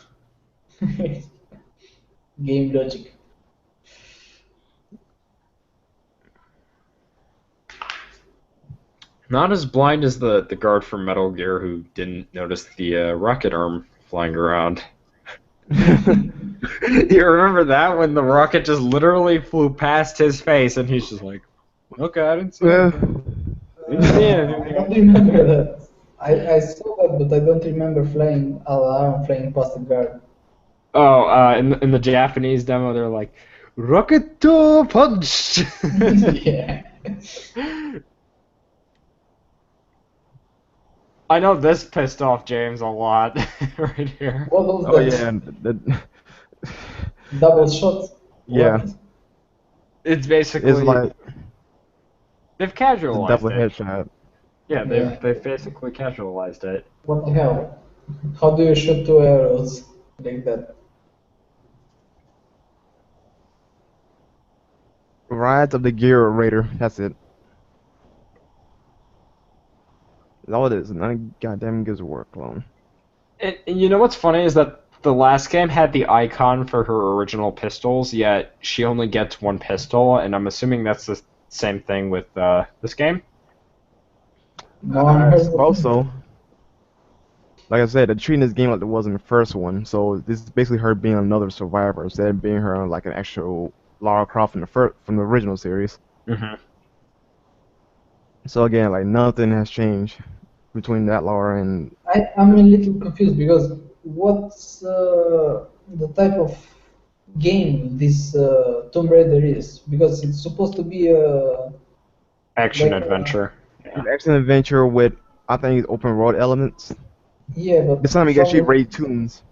Game logic. Not as blind as the guard from Metal Gear who didn't notice the rocket arm flying around. You remember that when the rocket just literally flew past his face and he's just like, okay, I didn't see Yeah. anything. Didn't see I don't anything. remember that. I saw that, but I don't remember flying alarm flying past the guard. Oh, in the Japanese demo, they're like, rocket to punch. Yeah. I know this pissed off James a lot right here. What was Oh that? yeah, Double shot? yeah. What? It's It's basically like they've the casualized double it. headshot. Yeah, Yeah. they've basically casualized it. What the hell? How do you shoot two arrows like that? Rise of the Gear Raider. That's it. That's all it is. Not a goddamn Gears of War clone. And you know what's funny is that the last game had the icon for her original pistols, yet she only gets one pistol, and I'm assuming that's the same thing with this game. No one I heard of suppose it. so. Like I said, they're treating this game like it was in the first one. So this is basically her being another survivor instead of being her like an actual Lara Croft from the original series. Hmm. So again, like nothing has changed between that Lara and I'm a little confused because what's the type of game this Tomb Raider is? Because it's supposed to be Action like a, adventure. it's Yeah. action adventure with I think open world elements. yeah, This but time you can actually raid tombs.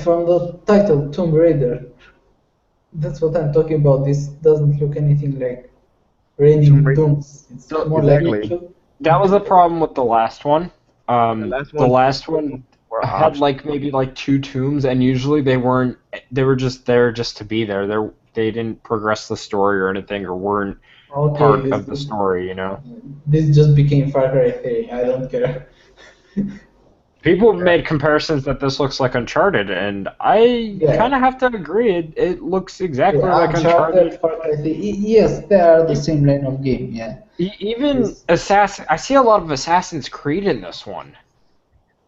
from the title Tomb Raider, that's what I'm talking about. This doesn't look anything like Tomb raiding Raider. tombs. It's So more like Exactly. that was the problem with the last one. The last The one last one were had optional. like maybe like two tombs, and usually they weren't. They were just there just to be there. They didn't progress the story or anything, or weren't okay, part of the story. You know. this just became Far Cry 3. I don't care. People have Yeah. made comparisons that this looks like Uncharted, and I Yeah. kind of have to agree. It looks exactly Yeah, like Uncharted, Uncharted. Far Cry 3. Yes, they are the E- same line of game. Yeah. Even This, Assassin, I see a lot of Assassin's Creed in this one.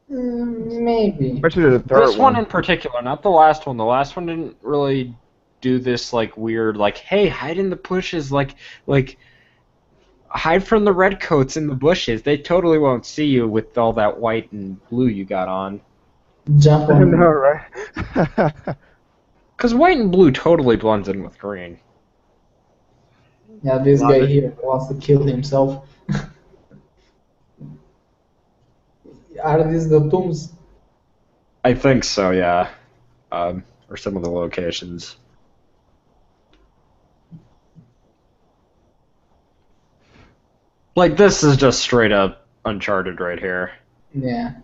maybe. Especially the third This one one. in particular, not the last one. The last one didn't really do this like weird, like, hey, hide in the bushes, like hide from the redcoats in the bushes. They totally won't see you with all that white and blue you got on. Jump I know, on. right? Because white and blue totally blends in with green. Yeah, this guy Logic. here wants to kill himself. Are these the tombs? I think so, yeah. Or some of the locations. Like, this is just straight up Uncharted right here. Yeah.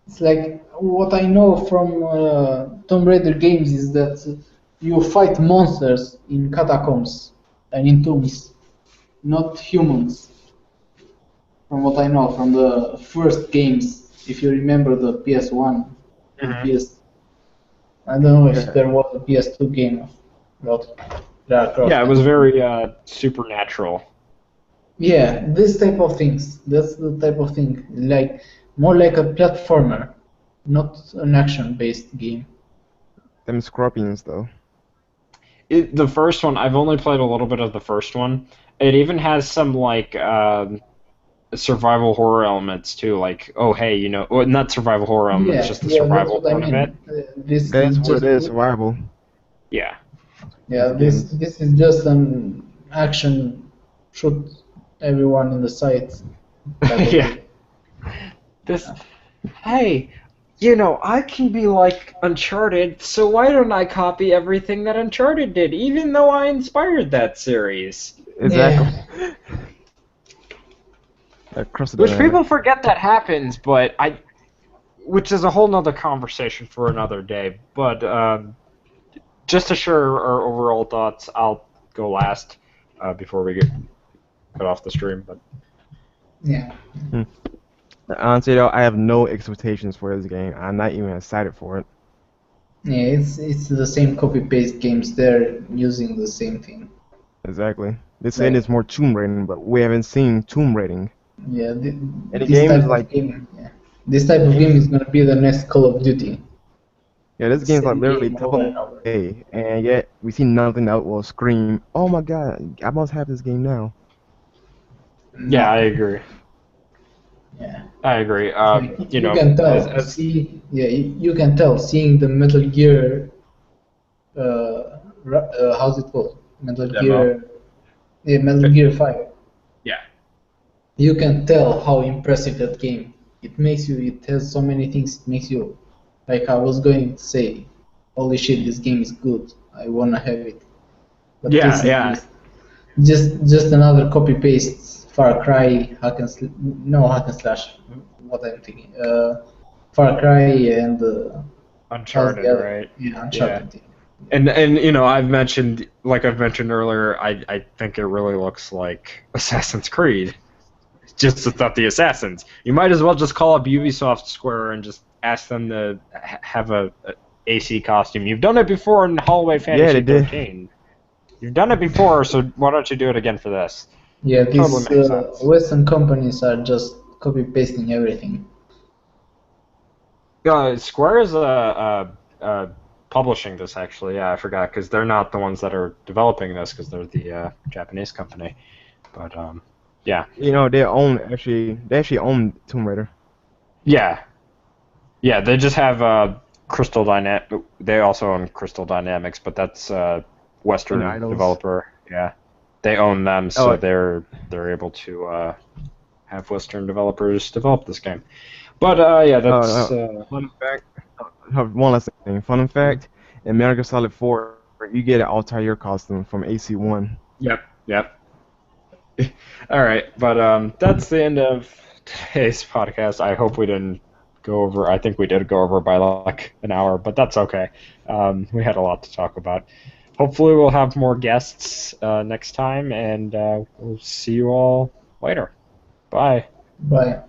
It's like what I know from Tomb Raider games is that you fight monsters in catacombs and in tombs, not humans. From what I know from the first games, if you remember the PS1 and Hmm. PS, I don't know if Yeah. there was a PS2 game about Lara Yeah, Croft. it was very supernatural. Yeah, this type of things. That's the type of thing. Like more like a platformer, not an action-based game. Them scorpions though. The first one, I've only played a little bit of the first one. It even has some like survival horror elements too. Like, oh hey, well, not survival horror elements, Yeah, just the yeah, that's survival what I part of it. mean. This That's is what just it is, survival. Yeah, yeah, These games. this is just an action shoot everyone in the sight type of yeah. game. This, hey, I can be like Uncharted, so why don't I copy everything that Uncharted did, even though I inspired that series? Exactly. Yeah, Across the Which dynamic. people forget that happens, but which is a whole nother conversation for another day. But just to share our overall thoughts, I'll go last before we get cut off the stream. But yeah, Hmm. Honestly though, I have no expectations for this game. I'm not even excited for it. yeah. It's the same copy paste games. They're using the same thing. Exactly. They said Like it's more tomb raiding, but we haven't seen tomb raiding. yeah, And the this game type is of like game. Yeah, this type of game is gonna be the next Call of Duty. yeah, this The game's like same literally game over double and over. A, and yet we see nothing that will scream, "Oh my God, I must have this game now." yeah, I Nothing. agree. Yeah. I agree. Like, you can tell. As See, yeah, you can tell seeing the Metal Gear. How's it called? Metal Demo. Gear. Yeah, Metal Gear 5. yeah, you can tell how impressive that game. It makes you. It has so many things. It makes you, like I was going to say, holy shit, this game is good. I wanna have it. But Yeah, this is yeah. just another copy paste Far Cry hack and no hack and slash. What I'm thinking. Far Cry and how's the Uncharted, other? right? Yeah, Yeah. Uncharted. And you know, I've mentioned earlier, I think it really looks like Assassin's Creed. Just it's not the Assassins. You might as well just call up Ubisoft Square and just ask them to have a AC costume. You've done it before in Hallway Yeah, they Fantasy did. 13. You've done it before, so why don't you do it again for this? Yeah, Totally these makes sense. Western companies are just copy pasting everything. Square is publishing this actually. Yeah, I forgot because they're not the ones that are developing this because they're the Japanese company. But yeah, You know, they actually own Tomb Raider. yeah, yeah. They just have Crystal Dynamic. They also own Crystal Dynamics, but that's And Western Idols. developer. Yeah, they own them, so Oh, they're able to have Western developers develop this game. But yeah, that's fun fact. One last thing. Fun fact. In Metal Gear Solid 4, you get an Altair costume from AC1. yep, yep. All right, but that's the end of today's podcast. I hope we didn't go over. I think we did go over by like an hour, but that's okay. We had a lot to talk about. Hopefully, we'll have more guests next time, and we'll see you all later. Bye. Bye.